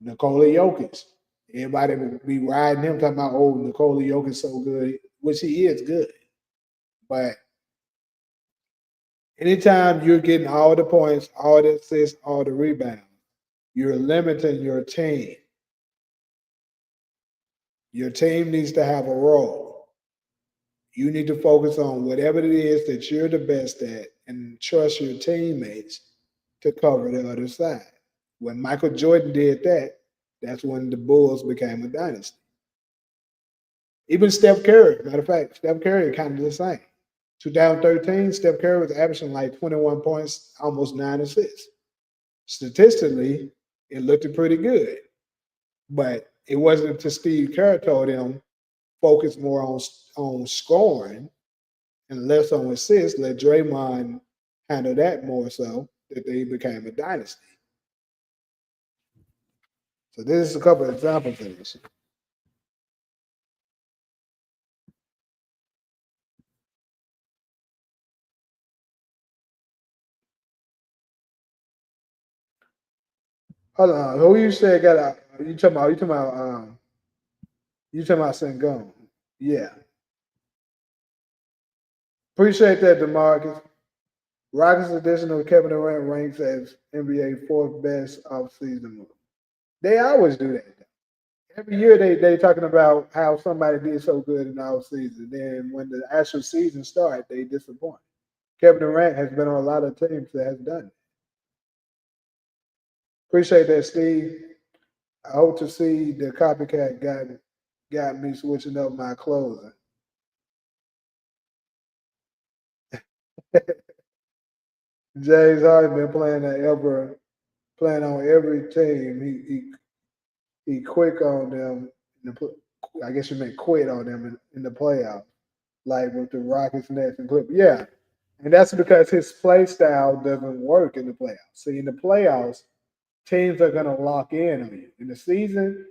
Nikola Jokic. Everybody would be riding him talking about, oh, Nikola Jokic is so good, which he is good. But anytime you're getting all the points, all the assists, all the rebounds, you're limiting your team. Your team needs to have a role. You need to focus on whatever it is that you're the best at and trust your teammates to cover the other side. When Michael Jordan did that, that's when the Bulls became a dynasty. Even Steph Curry, matter of fact, Steph Curry kind of the same. 2013, Steph Curry was averaging like 21 points, almost 9 assists. Statistically, it looked pretty good. But it wasn't until Steve Kerr told him focus more on scoring and less on assists, let Draymond handle that more so, that they became a dynasty. So this is a couple of examples of this. Hold on, who you said got out? You talking about Sengun? Yeah. Appreciate that, DeMarcus. Rockets addition of Kevin Durant ranks as NBA 4th best offseason move. They always do that. Every year they talking about how somebody did so good in the offseason. Then when the actual season starts, they disappoint. Kevin Durant has been on a lot of teams that has done it. Appreciate that, Steve. I hope to see the copycat got me switching up my clothing. James Harden been playing on every team. He quick on them. I guess you meant quit on them in the playoffs, like with the Rockets, Nets, and Clippers. Yeah, and that's because his play style doesn't work in the playoffs. See, in the playoffs, teams are gonna lock in on you. In the season,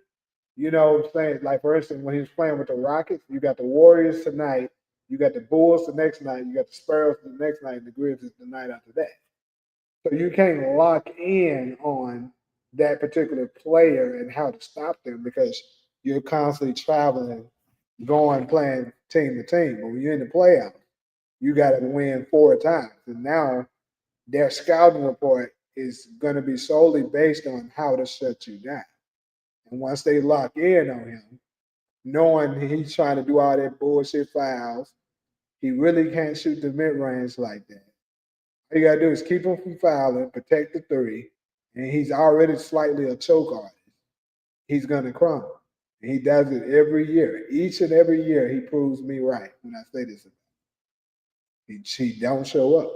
you know what I'm saying? Like, for instance, when he was playing with the Rockets, you got the Warriors tonight, you got the Bulls the next night, you got the Spurs the next night, and the Grizzlies the night after that. So you can't lock in on that particular player and how to stop them because you're constantly traveling, going, playing team to team. But when you're in the playoffs, you got to win 4 times. And now their scouting report is going to be solely based on how to shut you down. And once they lock in on him, knowing he's trying to do all that bullshit fouls, he really can't shoot the mid-range like that. All you got to do is keep him from fouling, protect the 3, and he's already slightly a choke artist. He's going to crumble. And he does it every year. Each and every year, he proves me right when I say this. He don't show up.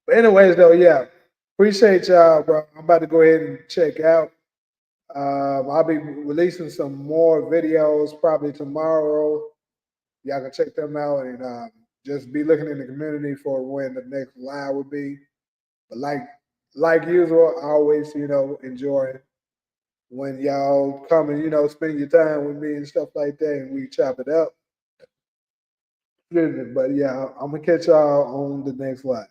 But anyways, though, yeah, appreciate y'all, bro. I'm about to go ahead and check out. I'll be releasing some more videos probably tomorrow. Y'all can check them out and just be looking in the community for when the next live will be. But like usual, I always, enjoy when y'all come and, spend your time with me and stuff like that and we chop it up. But yeah, I'm gonna catch y'all on the next live.